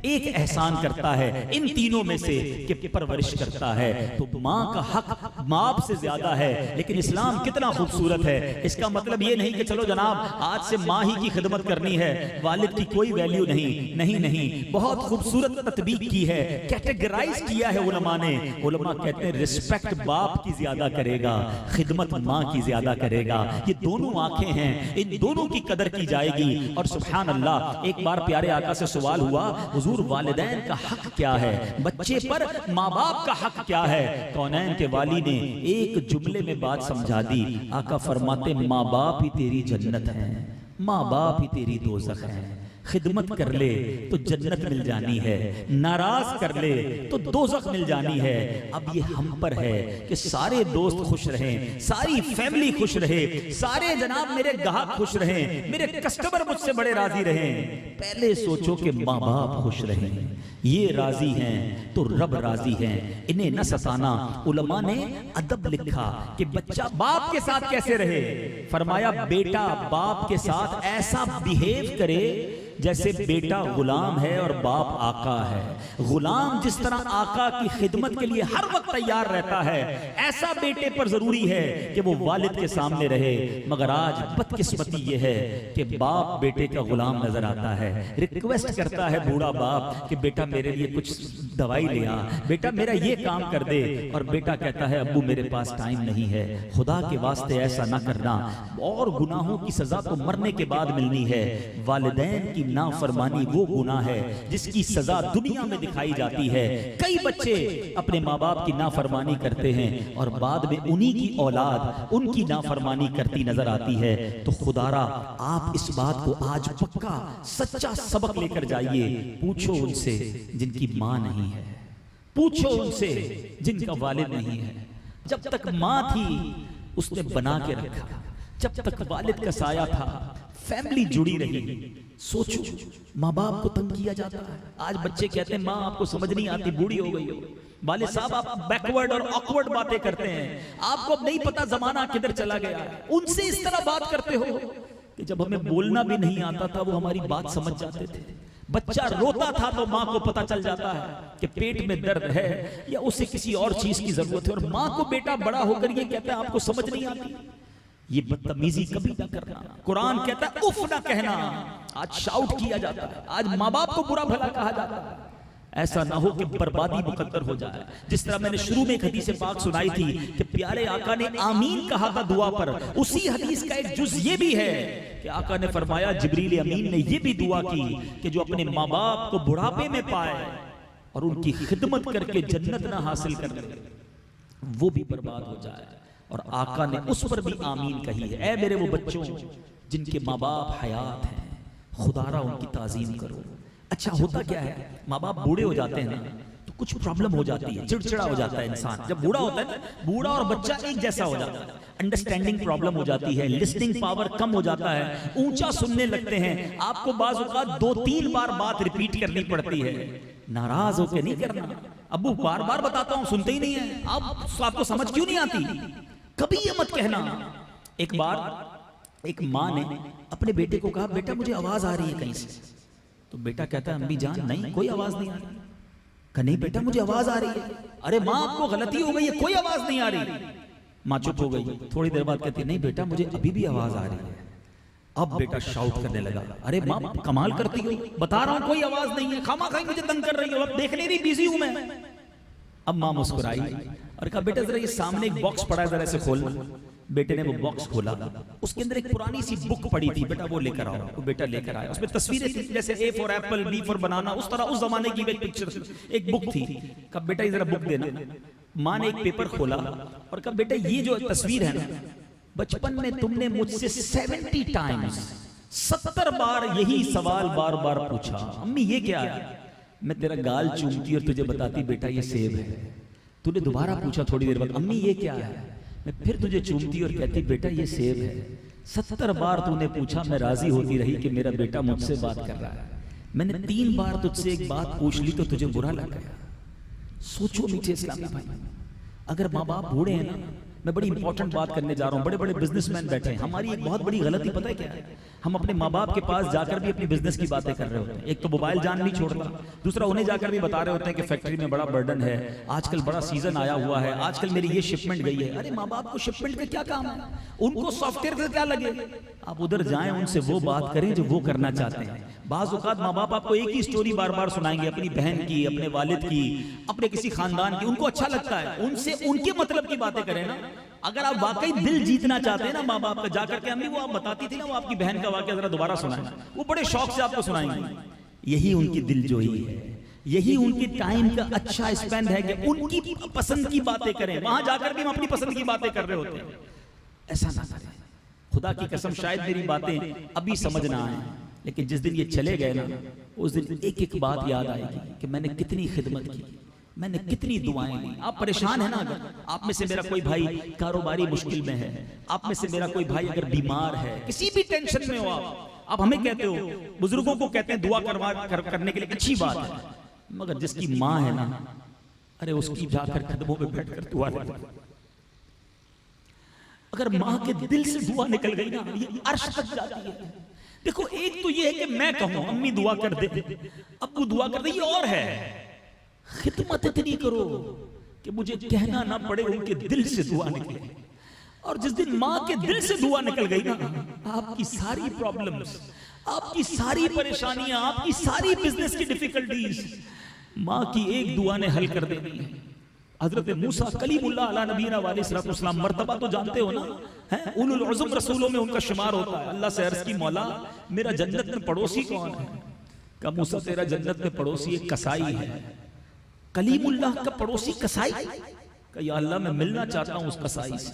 ایک احسان کرتا ہے ان تینوں میں سے کہ پرورش کرتا ہے۔ تو ماں کا حق باپ سے زیادہ ہے، لیکن اسلام کتنا خوبصورت ہے۔ اس کا مطلب یہ نہیں کہ چلو جناب آج سے ماں ہی کی خدمت کرنی ہے، والد کی کوئی ویلیو نہیں، نہیں، بہت خوبصورت تطبیق کی ہے، کیٹیگرائز کیا ہے علماء نے۔ علماء کہتے ہیں رسپیکٹ باپ کی زیادہ کرے گا، خدمت ماں کی زیادہ کرے گا۔ یہ دونوں آنکھیں ہیں، ان دونوں کی قدر کی جائے گی۔ اور سبحان اللہ، ایک بار پیارے آقا سے سوال ہوا، حضور والدین کا حق کیا ہے، بچے پر ماں باپ کا حق کیا ہے؟ کونین کے والی نے ایک جملے میں بات سمجھا دی۔ آقا فرماتے ماں باپ ہی تیری جنت ہے، ماں باپ ہی تیری دوزخ ہے۔ خدمت کر لے تو جنت مل جانی ہے، ناراض کر لے تو دوزخ مل جانی ہے۔ اب یہ ہم پر ہے کہ سارے دوست خوش رہیں، ساری فیملی خوش رہے، سارے جناب میرے گاہک خوش رہیں، میرے کسٹمر مجھ سے بڑے راضی رہیں۔ پہلے سوچو کہ ماں باپ خوش رہیں، یہ راضی ہیں تو رب راضی ہیں، انہیں نہ ستانا۔ علماء نے ادب لکھا کہ بچہ باپ کے ساتھ کیسے رہے، فرمایا بیٹا باپ کے ساتھ ایسا بیہیو کرے جیسے بیٹا غلام ہے اور باپ آقا ہے۔ غلام جس طرح آقا کی خدمت کے لیے ہر وقت تیار رہتا ہے، ایسا بیٹے پر ضروری ہے کہ وہ والد کے سامنے رہے۔ مگر آج بدقسمتی یہ ہے کہ باپ بیٹے کا غلام نظر آتا ہے، ریکویسٹ کرتا ہے بوڑھا باپ کہ بیٹا میرے لیے کچھ دوائی لے آ، بیٹا میرا یہ کام کر دے، اور بیٹا کہتا ہے ابو میرے پاس ٹائم نہیں ہے۔ خدا کے واسطے ایسا نہ کرنا، اور گناہوں کی سزا تو مرنے کے بعد ملنی ہے۔ والدین کی نافرمانی وہ گناہ ہے جس کی سزا دنیا میں دکھائی جاتی ہے۔ کئی بچے اپنے ماں باپ کی نافرمانی کرتے ہیں اور بعد میں انہی کی اولاد ان کی نافرمانی کرتی نظر آتی ہے۔ تو خدارا آپ اس بات کو آج پکا سچا سبق لے کر جائیے، پوچھو ان سے جن کی ماں نہیں ہے، پوچھو ان سے جن کا والد نہیں ہے۔ جب تک ماں تھی اس نے بنا کے رکھا، جب تک والد کا سایہ تھا فیملی جڑی رہی۔ سوچو ماں باپ کو تنگ کیا جاتا ہے، آج بچے کہتے ہیں ماں آپ کو سمجھ نہیں آتی، بوڑھی ہو گئی ہو۔ والد صاحب آپ بیکورڈ اور آکورڈ باتیں کرتے ہیں، آپ کو اب نہیں پتا زمانہ کدھر چلا گیا۔ ان سے اس طرح بات کرتے ہو کہ جب ہمیں بولنا بھی نہیں آتا تھا وہ ہماری بات سمجھ جاتے تھے۔ بچہ روتا تھا تو ماں کو پتا چل جاتا ہے کہ پیٹ میں درد ہے یا اسے کسی اور چیز کی ضرورت ہے، اور ماں کو بیٹا بڑا ہو کر یہ کہتا ہے آپ کو سمجھ نہیں آتی۔ یہ بدتمیزی کبھی نہ کرنا، قرآن کہتا ہے اف نہ کہنا۔ آج شاؤٹ کیا جاتا ہے، آج ماں باپ کو برا بھلا کہا جاتا ہے۔ ایسا نہ ہو کہ بربادی مقدر ہو جائے۔ جس طرح میں نے شروع میں ایک حدیث پاک سنائی تھی کہ پیارے آقا نے آمین کہا تھا دعا پر، اسی حدیث کا ایک جز یہ بھی ہے کہ آقا نے فرمایا جبریل امین نے یہ بھی دعا کی کہ جو اپنے ماں باپ کو بڑھاپے میں پائے اور ان کی خدمت کر کے جنت نہ حاصل کر لے وہ بھی برباد ہو جائے۔ اور آقا نے اس پر بھی آمین کہی ہے، اے میرے وہ بچوں جن کے ماں باپ حیات ہیں، خدا را ان کی تعظیم کرو۔ اچھا ہوتا کیا ہے، ماں باپ بوڑھے ہو جاتے ہیں تو کچھ پرابلم ہو جاتی ہے، چڑچڑا ہو جاتا ہے انسان۔ جب بوڑھا ہوتا ہے نا، بوڑھا اور بچہ ایک جیسا ہو جاتا ہے، انڈرسٹینڈنگ پرابلم ہو جاتی ہے، لسننگ پاور کم ہو جاتا ہے، اونچا سننے لگتے ہیں۔ آپ کو بعض اوقات 2-3 بار بات ریپیٹ کرنی پڑتی ہے۔ ناراض ہو کے نہیں کرنا، ابو بار بار بتاتا ہوں سنتے ہی نہیں ہیں، آپ کو سمجھ کیوں نہیں آتی؟ کبھی یہ مت کہنا۔ ایک بار ایک ماں نے اپنے بیٹے کو کہا بیٹا مجھے آواز آ رہی ہے کہیں سے. تو بیٹا کہتا ہے امی جان نہیں کوئی آواز نہیں آ رہی. کہا نہیں بیٹا مجھے آواز آ رہی ہے. ارے ماں آپ کو غلطی ہو گئی ہے, کوئی آواز نہیں آ رہی. ماں چپ ہو گئی. تھوڑی دیر بعد کہتی نہیں بیٹا مجھے ابھی بھی آواز آ رہی ہے. اب بیٹا شاؤٹ کرنے لگا, ارے ماں کمال کرتی ہو, بتا رہا ہوں کوئی آواز نہیں ہے, خامہ خواہ مجھے تنگ کر رہی ہو, اب دیکھ نہیں رہی بیزی ہوں میں. اب ماں مسکرائی اور کہا بیٹا ذرا یہ سامنے ایک باکس پڑا ہے ذرا اسے کھولنا. بیٹے نے وہ باکس کھولا, اس کے اندر ایک پرانی سی بک پڑی تھی, بیٹا وہ لے کر آؤ. وہ بیٹا لے کر آیا, اس میں تصویریں تھیں جیسے اے فار ایپل بی فار بنانا, اس طرح اس زمانے کی ایک پکچر ایک بک تھی. کہا بیٹا یہ ذرا بک دینا. ماں نے ایک پیپر کھولا اور کہا بیٹا یہ جو تصویر ہے نا, بچپن میں تم نے مجھ سے 70 ٹائمز 70 بار یہی سوال بار بار پوچھا, امی یہ کیا ہے؟ میں تیرا گال چومتی اور تجھے بتاتی بیٹا یہ سیب ہے. تو نے دوبارہ پوچھا تھوڑی دیر بعد, امی یہ کیا ہے؟ میں پھر تجھے چومتی اور کہتی بیٹا یہ سیب ہے. 70 بار تو نے پوچھا, میں راضی ہوتی رہی کہ میرا بیٹا مجھ سے بات کر رہا ہے. میں نے 3 بار تجھ سے ایک بات پوچھ لی تو تجھے برا لگ گیا. سوچو میٹھے اسلامی بھائی, اگر ماں باپ بوڑھے ہیں نا, میں بڑی امپورٹنٹ بات کرنے جا رہا ہوں, بڑے بڑے بزنس مین بیٹھے ہیں. ہماری ایک بہت بڑی غلطی پتہ ہے کیا ہے؟ ہم اپنے ماں باپ کے پاس جا کر بھی اپنی بزنس کی باتیں کر رہے ہوتے ہیں. ایک تو موبائل جان نہیں چھوڑتا, دوسرا انہیں جا کر بھی بتا رہے ہوتے ہیں کہ فیکٹری میں بڑا برڈن ہے, آج کل بڑا سیزن آیا ہوا ہے, آج کل میری یہ شپمنٹ گئی ہے. ارے ماں باپ کو شپمنٹ کا کیا کام ہے, ان کو سافٹ ویئر سے کیا لگے. آپ ادھر جائیں, ان سے وہ بات کریں جو وہ کرنا چاہتے ہیں. بعض اوقات ماں باپ آپ کو ایک ہی سٹوری بار بار سنائیں گے, اپنی بہن کی, اپنے والد کی, اپنے کسی خاندان کی, ان کو اچھا لگتا ہے. ان سے ان کے مطلب کی باتیں کریں نا. اگر آپ واقعی دل جیتنا چاہتے ہیں نا ماں باپ کا, جا کر کے امی وہ آپ بتاتی تھی نا وہ آپ کی بہن کا واقعہ ذرا دوبارہ سنائیں, وہ بڑے شوق سے آپ کو سنائیں گے. یہی ان کی دل جوئی ہے, یہی ان کی ٹائم کا اچھا اسپینڈ ہے کہ ان کی پسند کی باتیں کریں. وہاں جا کر بھی ہم اپنی پسند کی باتیں کر رہے ہوتے ہیں. ایسا نہ کریں. خدا کی قسم شاید میری باتیں ابھی سمجھ نہ آئیں, لیکن جس دن یہ چلے گئے نا, اس دن ایک ایک بات یاد آئے گی کہ میں نے کتنی خدمت کی, میں نے کتنی دعائیں لی. آپ پریشان ہیں نا, اگر آپ میں سے میرا کوئی بھائی کاروباری مشکل میں ہے, آپ میں سے میرا کوئی بھائی اگر بیمار ہے, کسی بھی ٹینشن میں ہو, آپ ہمیں کہتے ہو, بزرگوں کو کہتے ہیں دعا کرنے کے لیے اچھی بات ہے, مگر جس کی ماں ہے نا, ارے اس کی جا کر قدموں میں بیٹھ کر دعا لے. اگر ماں کے دل سے دعا نکل گئی نا, یہ عرش تک جاتی ہے. دیکھو ایک تو یہ ہے کہ میں کہوں امی دعا کر دے, ابو دعا کر دے, یہ اور ہے. خدمت اتنی کرو کہ مجھے کہنا نہ پڑے, ان کے دل سے دعا نکلے. اور جس دن ماں کے دل سے دعا نکل گئی نا, آپ کی ساری پرابلمز, آپ کی ساری پریشانیاں, آپ کی ساری بزنس کی ڈیفیکلٹیز ماں کی ایک دعا نے حل کر دینی ہے. حضرت موسیٰ کلیم اللہ علیہ نبینا علیہ السلام, مرتبہ تو جانتے ہو نا, اولو العزم رسولوں میں ان کا شمار ہوتا ہے. اللہ سے عرض کی مولا میرا جنت میں پڑوسی کون ہے؟ کہا موسیٰ تیرا جنت میں پڑوسی ایک کسائی ہے. کلیم اللہ کا پڑوسی کسائی؟ کہ یا اللہ میں ملنا چاہتا ہوں اس کسائی سے.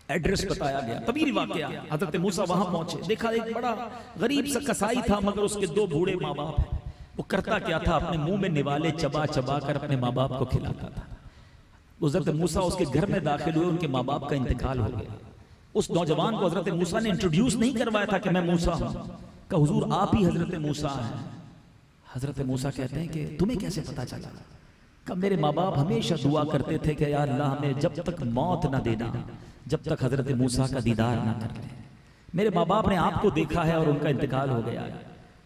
ایڈریس بتایا گیا, طویل واقعہ. حضرت موسیٰ وہاں پہنچے, دیکھا ایک بڑا غریب سا کسائی تھا, مگر اس کے 2 بوڑھے ماں باپ ہیں. وہ کرتا کیا تھا, اپنے منہ میں نوالے چبا چبا کر اپنے ماں باپ کو کھلاتا تھا. حضرت موسیٰ اس کے گھر میں داخل ہوئے, ان کے ماں باپ کا انتقال ہو گیا. اس نوجوان کو حضرت موسیٰ نے انٹروڈیوس نہیں کروایا تھا کہ میں موسیٰ ہوں, کہ حضور آپ ہی حضرت موسیٰ ہیں. حضرت موسیٰ کہتے ہیں کہ تمہیں کیسے پتا چلا؟ کہ میرے ماں باپ ہمیشہ دعا کرتے تھے کہ یا اللہ ہمیں جب تک موت نہ دینا, جب تک حضرت موسیٰ کا دیدار نہ کر لیں. میرے ماں باپ نے آپ کو دیکھا ہے اور ان کا انتقال ہو گیا ہے.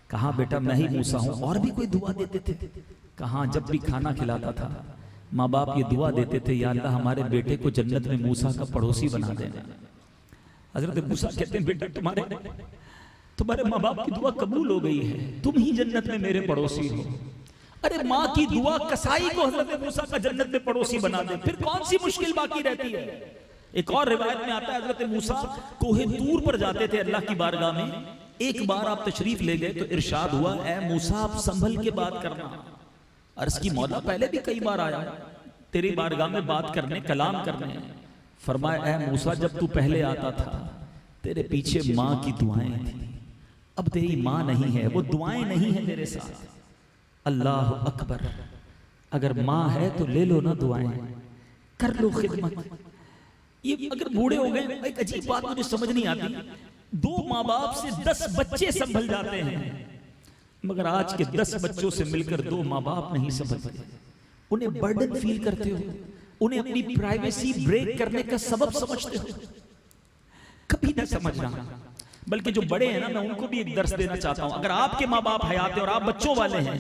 کہاں بیٹا میں ہی موسیٰ ہوں. اور بھی کوئی دعا دیتے تھے؟ کہاں جب بھی کھانا کھلاتا تھا ماں باپ یہ دعا دیتے تھے, یا اللہ ہمارے بیٹے کو جنت میں موسیٰ کا پڑوسی بنا دینا. حضرت موسیٰ کہتے ہیں بیٹا تمہارے ماں باپ کی دعا قبول ہو گئی ہے, تم ہی جنت میں میرے پڑوسی ہو. ارے ماں کی دعا کسائی کو حضرت موسیٰ کا جنت میں پڑوسی بنا دے, پھر کون سی مشکل باقی رہتی ہے؟ ایک اور روایت میں آتا ہے حضرت موسیٰ کوہ طور پر جاتے تھے اللہ کی بارگاہ میں. ایک بار آپ تشریف لے گئے تو ارشاد ہوا, اے موسیٰ آپ سنبھل کے بات کرنا. عرض کی مولا پہلے بھی کئی بار آیا تیری بارگاہ میں بات کرنے, کلام کرنے. فرمایا اے موسیٰ جب تو پہلے آتا تھا تیرے پیچھے ماں کی دعائیں تھیں, اب تیری ماں نہیں ہے, وہ دعائیں نہیں ہیں میرے ساتھ. اللہ اکبر, اگر ماں ہے تو لے لو نا دعائیں, کر لو خدمت. یہ اگر بوڑھے ہو گئے, ایک عجیب بات مجھے سمجھ نہیں آتی, 2 ماں باپ سے 10 بچے سنبھل جاتے ہیں, مگر آج کے 10 بچوں سے مل کر 2 ماں باپ نہیں سنبھلتے. انہیں برڈن فیل کرتے ہو, انہیں اپنی پرائیویسی بریک کرنے کا سبب سمجھتے ہو. کبھی نہ سمجھنا. بلکہ جو بڑے ہیں نا، میں ان کو بھی ایک درس دینا چاہتا ہوں. اگر آپ کے ماں باپ حیات ہیں اور آپ بچوں والے ہیں،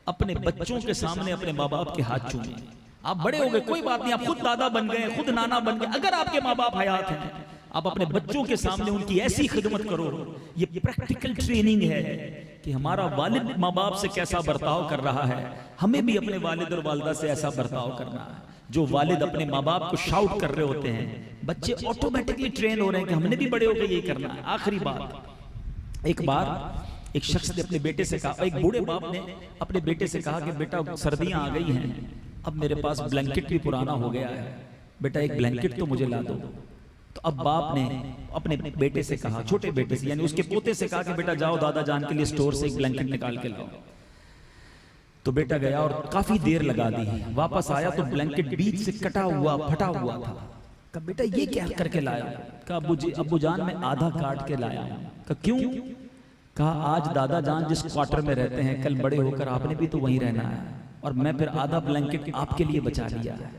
اپنے بچوں کے سامنے اپنے ماں باپ کے ہاتھ چومیں. آپ بڑے ہو گئے کوئی بات نہیں، آپ خود دادا بن گئے، خود نانا بن گئے، اگر آپ کے ماں باپ حیات ہیں آپ اپنے بچوں کے سامنے ان کی ایسی خدمت کرو. یہ پریکٹیکل ٹریننگ ہے کہ ہمارا والد ماں باپ سے کیسا برتاؤ کر رہا ہے، ہمیں بھی اپنے والد اور والدہ سے ایسا برتاؤ کرنا ہے. جو والد اپنے ماں باپ کو شاؤٹ کر رہے ہوتے ہیں، بچے آٹومیٹکلی ٹرین ہو رہے ہیں کہ ہم نے بھی بڑے ہو کے یہی کرنا ہے. آخری بات، ایک بار ایک شخص نے اپنے بیٹے سے کہا، ایک بوڑھے باپ نے اپنے بیٹے سے کہا کہ بیٹا سردیاں آ گئی ہیں، اب میرے پاس بلینکٹ بھی پرانا ہو گیا ہے، بیٹا ایک بلینکٹ تو مجھے لا دو. تو اب باپ نے اپنے بیٹے سے کہا، چھوٹے بیٹے سے یعنی اس کے پوتے سے کہا کہ بیٹا جاؤ دادا جان کے لیے سٹور سے ایک بلینکٹ نکال کے لاؤ. تو بیٹا گیا اور کافی دیر لگا دی. واپس آیا تو بلینکٹ بیچ سے کٹا ہوا پھٹا ہوا تھا. کہا بیٹا یہ کیا کر کے لایا؟ کہا ابو جان میں آدھا کاٹ کے لایا. کہا کیوں؟ کہا آج دادا جان جس کوارٹر میں رہتے ہیں کل بڑے ہو کر آپ نے بھی تو وہیں رہنا ہے، اور میں پھر آدھا بلینکٹ آپ کے لیے بچا لیا ہے.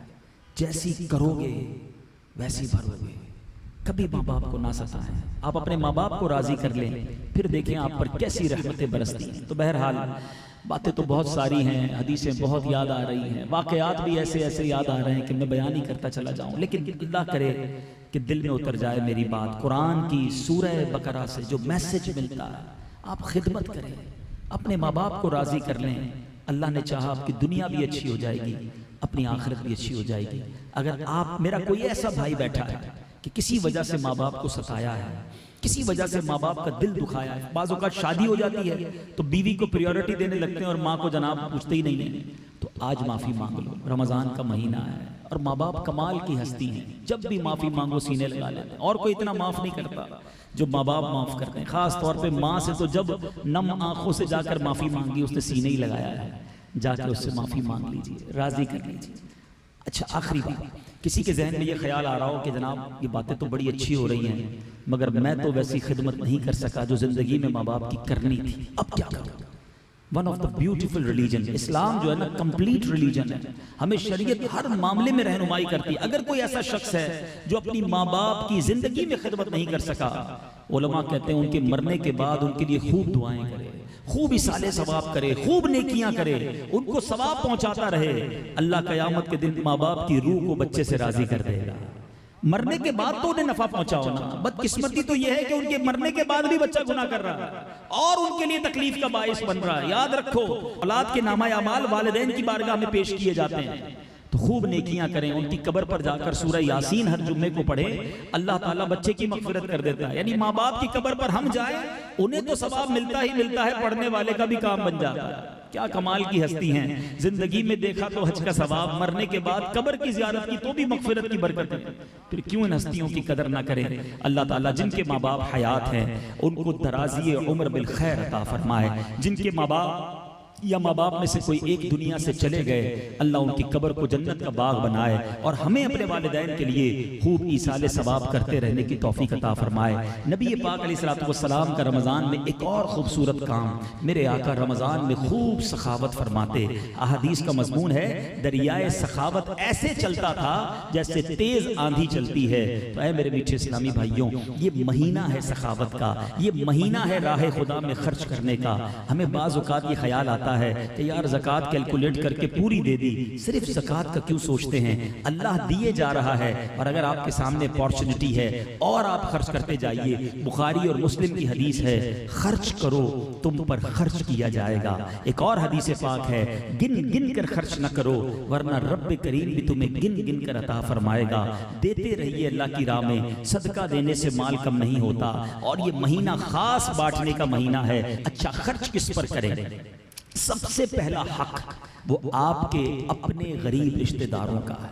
جیسی کرو گے ویسی بھرو گے. کبھی ماں باپ کو نہ ستائیں. آپ اپنے ماں باپ کو راضی کر لیں، پھر دیکھیں آپ پر کیسی رحمتیں برستی ہیں. تو بہرحال باتیں تو بہت ساری ہیں، حدیثیں بہت یاد آ رہی ہیں، واقعات بھی ایسے ایسے یاد آ رہے ہیں کہ میں بیان ہی کرتا چلا جاؤں، لیکن اللہ کرے کہ دل میں اتر جائے میری بات. قرآن کی سورہ بقرہ سے جو میسج ملتا ہے، آپ خدمت کریں، اپنے ماں باپ کو راضی کر لیں. اللہ نے چاہا آپ کی دنیا بھی اچھی ہو جائے گی، اپنی آخرت بھی اچھی ہو جائے گی. اگر آپ، میرا کوئی ایسا بھائی بیٹھا ہے کہ کسی وجہ سے ماں باپ کو ستایا ہے، کسی وجہ سے ماں باپ کا دل دکھایا ہے، بعض اوقات شادی ہو جاتی ہے تو بیوی کو پریورٹی دینے لگتے ہیں اور ماں کو جناب پوچھتے ہی نہیں ہیں، تو آج معافی مانگ لو. رمضان کا مہینہ ہے اور ماں باپ کمال کی ہستی ہیں، جب بھی معافی مانگو سینے لگا لیتے ہیں. اور کوئی اتنا معاف نہیں کرتا جو ماں باپ معاف کرتے ہیں. خاص طور پہ ماں سے تو جب نم آنکھوں سے جا کر معافی مانگی، اس نے سینے ہی لگایا ہے، جا کے اس سے معافی مانگ لیجیے، راضی کر لیجیے. اچھا آخری بات، کسی کے ذہن میں یہ خیال آ رہا ہو کہ جناب یہ باتیں تو بڑی اچھی ہو رہی ہیں مگر میں تو ویسی خدمت نہیں کر سکا جو زندگی میں ماں باپ کی کرنی تھی، اب کیا کروں؟ One of the beautiful religion, اسلام جو ہے نا کمپلیٹ ریلیجن ہے. ہمیں شریعت ہر معاملے میں رہنمائی کرتی ہے. اگر کوئی ایسا شخص ہے جو اپنی ماں باپ کی زندگی میں خدمت نہیں کر سکا، علماء کہتے ہیں ان کے مرنے کے بعد ان کے لیے خوب دعائیں کرے، خوب اصالے ثواب کرے، خوب نیکیاں کرے، ان کو ثواب پہنچاتا رہے. اللہ قیامت کے دن ماں باپ کی روح کو بچے سے راضی کر دے گا. مرنے کے بعد تو انہیں نفع پہنچاؤ نا. بدقسمتی تو یہ ہے کہ ان کے مرنے کے بعد بھی بچہ گناہ کر رہا ہے اور ان کے لیے تکلیف کا باعث بن رہا ہے. یاد رکھو اولاد کے نامہ اعمال والدین کی بارگاہ میں پیش کیے جاتے ہیں، تو خوب نیکیاں کریں. ان کی قبر پر جا کر سورہ یاسین ہر جمعے کو پڑھیں، اللہ تعالیٰ بچے کی مغفرت کر دیتا ہے. یعنی ماں باپ کی قبر پر ہم جائیں، انہیں تو ثواب ملتا ہی ملتا ہے، پڑھنے والے کا بھی کام بن جاتا ہے. کیا کمال کی ہستی ہیں. زندگی میں دیکھا تو حج کا ثواب، مرنے کے بعد قبر کی زیارت کی تو بھی مغفرت کی برکت ہے. پھر کیوں ان ہستیوں کی قدر نہ کریں. اللہ تعالیٰ جن کے ماں باپ حیات ہیں ان کو درازی عمر بالخیر عطا فرمائے. جن کے ماں باپ یا ماں باپ میں سے کوئی ایک دنیا سے چلے گئے، اللہ ان کی قبر کو جنت کا باغ بنائے اور ہمیں اپنے والدین کے لیے خوب ایصال ثواب کرتے رہنے کی توفیق عطا فرمائے. نبی پاک علیہ الصلوۃ والسلام کا رمضان میں ایک اور خوبصورت کام، میرے آقا رمضان میں خوب سخاوت فرماتے. احادیث کا مضمون ہے دریائے سخاوت ایسے چلتا تھا جیسے تیز آندھی چلتی ہے. تو اے میرے میٹھے اسلامی بھائیوں، یہ مہینہ ہے سخاوت کا، یہ مہینہ ہے راہ خدا میں خرچ کرنے کا. ہمیں بعض اوقات یہ خیال آتا ہے کہ یار زکوٰۃ کیلکولیٹ کر کے پوری دے دی، صرف زکوٰۃ کا کیوں سوچتے ہیں؟ اللہ دیے جا رہا ہے اور اگر آپ کے سامنے اپارچونٹی ہے اور آپ خرچ کرتے جائیے. بخاری اور مسلم کی حدیث ہے خرچ کرو تم پر خرچ کیا جائے گا. ایک اور حدیث پاک ہے گن گن کر خرچ نہ کرو ورنہ رب کریم بھی تمہیں گن گن کر عطا فرمائے گا. دیتے رہیے اللہ کی راہ میں، صدقہ دینے سے مال کم نہیں ہوتا. اور یہ مہینہ خاص بانٹنے کا مہینہ ہے. اچھا خرچ کس پر کریں؟ سب سے پہلا حق وہ آپ کے اپنے غریب رشتہ داروں کا ہے.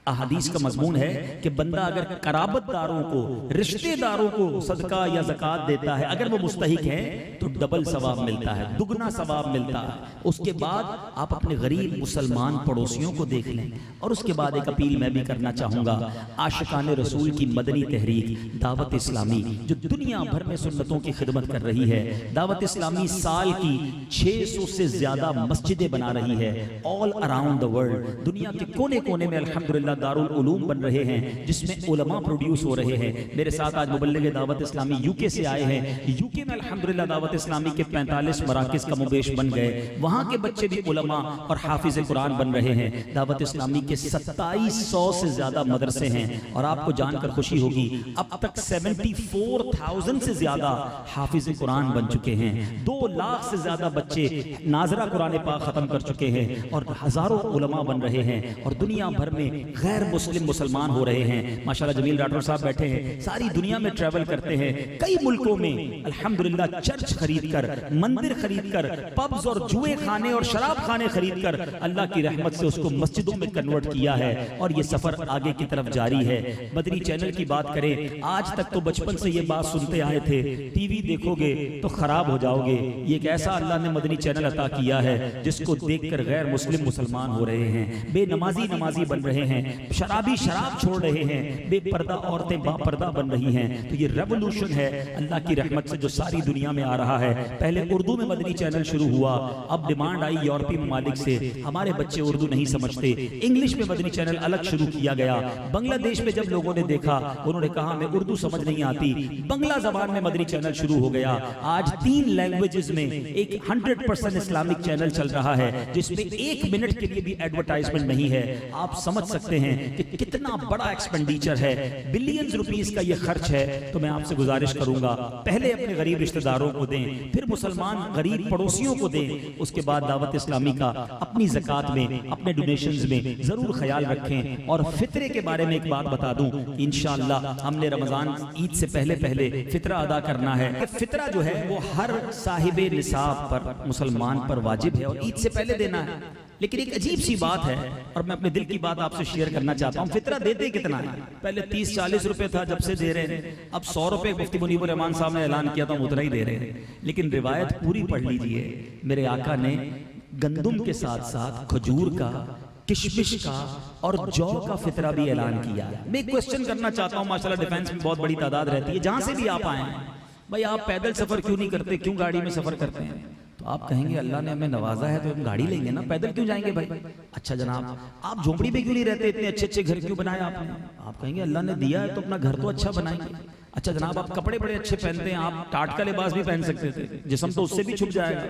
احادیث کا مضمون ہے کہ بندہ اگر قرابت داروں کو، رشتہ داروں کو صدقہ یا زکوٰۃ دیتا ہے، اگر وہ مستحق ہیں تو ڈبل ثواب ملتا ہے، دگنا ثواب ملتا ہے۔ اس کے بعد آپ اپنے غریب مسلمان پڑوسیوں کو دیکھ لیں۔ اور اس کے بعد ایک اپیل میں بھی کرنا چاہوں گا، عاشقان رسول کی مدنی تحریک دعوت اسلامی جو دنیا بھر میں سنتوں کی خدمت کر رہی ہے، دعوت اسلامی سال کی 600 سے زیادہ مسجدیں بنا رہی ہے all around the world۔ دنیا کے کونے کونے میں الحمدللہ دارالعلوم بن رہے ہیں جس میں علماء پروڈیوس ہو رہے ہیں۔ میرے ساتھ آج مبلغ دعوت اسلامی یو کے سے آئے ہیں۔ یو کے میں الحمدللہ دعوت اسلامی کے 45 مراکز کا مبیش بن گئے، وہاں کے بچے بھی علماء اور حافظ قرآن بن رہے ہیں۔ دعوت اسلامی کے 2700 سے زیادہ مدرسے ہیں، اور آپ کو جان کر خوشی ہوگی اب تک 74,000 سے زیادہ حافظ قرآن بن چکے ہیں۔ 2 لاکھ سے زیادہ بچے ناظرہ قرآن پاک ختم کر چکے ہیں، اور ہزاروں علماء بن رہے ہیں، اور دنیا بھر میں غیر مسلم مسلمان ہو رہے ہیں۔ ماشاءاللہ جمیل ڈاکٹر صاحب بیٹھے ہیں، ساری دنیا میں ٹریول کرتے ہیں، کئی ملکوں میں الحمدللہ چرچ خرید کر، مندر خرید کر، پبز اور جوئے خانے اور شراب خانے خرید کر اللہ کی رحمت سے اس کو مسجدوں میں کنورٹ کیا ہے، اور یہ سفر آگے کی طرف جاری ہے۔ مدنی چینل کی بات کریں، آج تک تو بچپن سے یہ بات سنتے آئے تھے، ٹی وی دیکھو گے تو خراب ہو جاؤ گے۔ یہ ایک ایسا اللہ نے مدنی چینل عطا کیا ہے جس کو دیکھ کر غیر مسلم مسلمان ہو رہے ہیں، بے نمازی نمازی بن رہے ہیں، شرابی شراب چھوڑ رہے ہیں، بے پردہ عورتیں با پردہ بن رہی ہیں۔ تو یہ ریولوشن ہے اللہ کی رحمت سے جو ساری دنیا میں آ رہا ہے۔ پہلے اردو میں مدنی چینل شروع ہوا، اب ڈیمانڈ آئی یورپی ممالک سے، ہمارے بچے اردو نہیں سمجھتے، انگلش میں مدنی چینل الگ شروع کیا گیا۔ بنگلہ دیش میں جب لوگوں نے دیکھا، انہوں نے کہا ہمیں اردو سمجھ نہیں آتی، بنگلہ زبان میں مدنی چینل شروع ہو گیا۔ آج 3 لینگویجز میں ایک 100% اسلامک چینل چل رہا ہے جس میں 1 منٹ کے لیے بھی ایڈورٹائزمنٹ نہیں ہے۔ آپ سمجھ سکتے ہیں کہ کتنا بڑا ایکسپینڈیچر ہے، بلینز روپیز کا یہ خرچ ہے۔ تو میں آپ سے گزارش کروں گا پہلے اپنے غریب رشتہ داروں کو دیں، پھر مسلمان غریب پڑوسیوں کو دیں، اس کے بعد دعوت اسلامی کا اپنی زکوٰۃ میں، اپنے ڈونیشنز میں ضرور خیال رکھیں۔ اور فطرے کے بارے میں ایک بات بتا دوں، انشاءاللہ ہم نے رمضان عید سے پہلے فطرہ ادا کرنا ہے۔ فطرہ جو ہے وہ ہر صاحب نصاب پر، مسلمان پر واجب ہے، اور عید سے پہلے دینا ہے۔ لیکن ایک عجیب سی بات ہے، اور میں اپنے دل کی بات آپ سے شیئر کرنا چاہتا ہوں۔ فطرہ دیتے کتنا ہے؟ پہلے 30-40 روپے تھا، جب سے دے رہے ہیں، اب 100 روپے مفتی منیب الرحمان صاحب نے اعلان کیا تھا اتنا ہی دے رہے ہیں۔ لیکن روایت پوری پڑھ لیجئے، میرے آقا نے گندم کے ساتھ ساتھ کھجور کا، کشمش کا اور جو کا فطرہ بھی اعلان کیا۔ میں ایک کوسچن کرنا چاہتا ہوں، ماشاءاللہ ڈیفنس میں بہت بڑی تعداد رہتی ہے، جہاں سے بھی آپ آئے ہیں، بھائی آپ پیدل سفر کیوں نہیں کرتے، کیوں گاڑی میں سفر کرتے ہیں؟ تو آپ کہیں گے اللہ نے ہمیں نوازا ہے تو ہم گاڑی لیں گے نا، پیدل کیوں جائیں گے بھائی؟ اچھا جناب آپ جھونپڑی میں کیوں نہیں رہتے، اتنے اچھے اچھے گھر کیوں بنائے آپ نے؟ آپ کہیں گے اللہ نے دیا ہے تو اپنا گھر تو اچھا بنائیں گے۔ اچھا جناب آپ کپڑے بڑے اچھے پہنتے ہیں، آپ ٹاٹ کا لباس بھی پہن سکتے تھے، جسم تو اس سے بھی چھپ جائے گا۔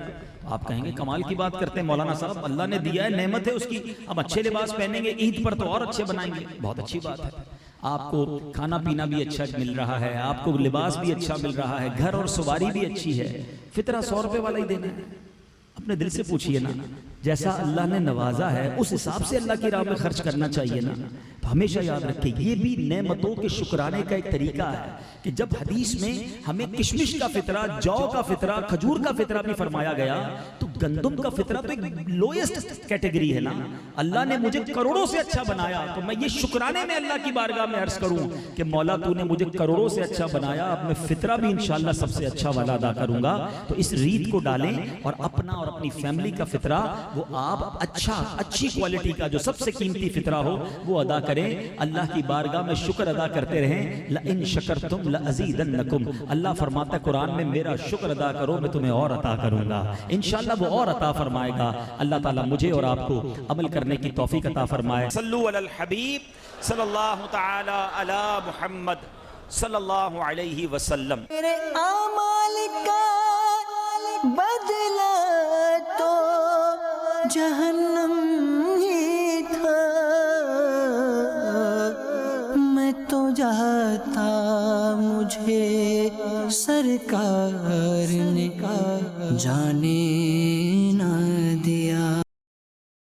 آپ کہیں گے کمال کی بات کرتے ہیں مولانا صاحب، اللہ نے دیا ہے، نعمت ہے اس کی، اب اچھے لباس پہنیں گے، عید پر تو اور اچھے بنائیں گے۔ بہت اچھی بات ہے، آپ کو کھانا پینا بھی اچھا مل رہا ہے، آپ کو لباس بھی اچھا مل رہا ہے، گھر اور سواری بھی اچھی ہے، فطرہ 100 روپے والا ہی دینا ہے۔ اپنے دل سے پوچھئے نا، جیسا اللہ نے نوازا ہے اس حساب سے اللہ کی راہ میں خرچ کرنا چاہیے نا۔ تو ہمیشہ یاد رکھیں یہ بھی نعمتوں کے شکرانے کا ایک طریقہ ہے کہ جب حدیث میں ہمیں کشمش کا فطرہ، جو کا فطرہ، کھجور کا فطرہ بھی فرمایا گیا، تو گندم کا فطرہ تو ایک لوئسٹ کیٹیگری ہے نا۔ اللہ نے مجھے کروڑوں سے اچھا بنایا، تو میں یہ شکرانے میں اللہ کی بارگاہ میں عرض کروں کہ مولا تو نے مجھے کروڑوں سے اچھا بنایا، اب میں فطرہ بھی انشاءاللہ سب سے اچھا والا ادا کروں گا۔ تو اس ریت کو ڈالیں اور اپنا اور اپنی فیملی کا فطرہ وہ آپ اچھی کوالٹی کا جو سب سے قیمتی فطرہ ہو وہ ادا کریں۔ اللہ کی بارگاہ میں شکر ادا کرتے رہیں، لَإِن شَكَرْتُمْ لَأَزِيدَنَّكُمْ۔ اللہ فرماتا ہے قرآن میں میرا شکر ادا کرو میں تمہیں اور عطا کروں گا، انشاءاللہ وہ اور عطا فرمائے گا۔ اللہ تعالیٰ مجھے اور آپ کو عمل کرنے کی توفیق عطا فرمائے۔ صلو علی الحبیب صلی اللہ تعالی علی محمد صلی اللہ علیہ وسلم۔ میرے اعمال کا بدلہ تو جہنم ہی تھا، میں تو جاتا مجھے سرکار نے جانے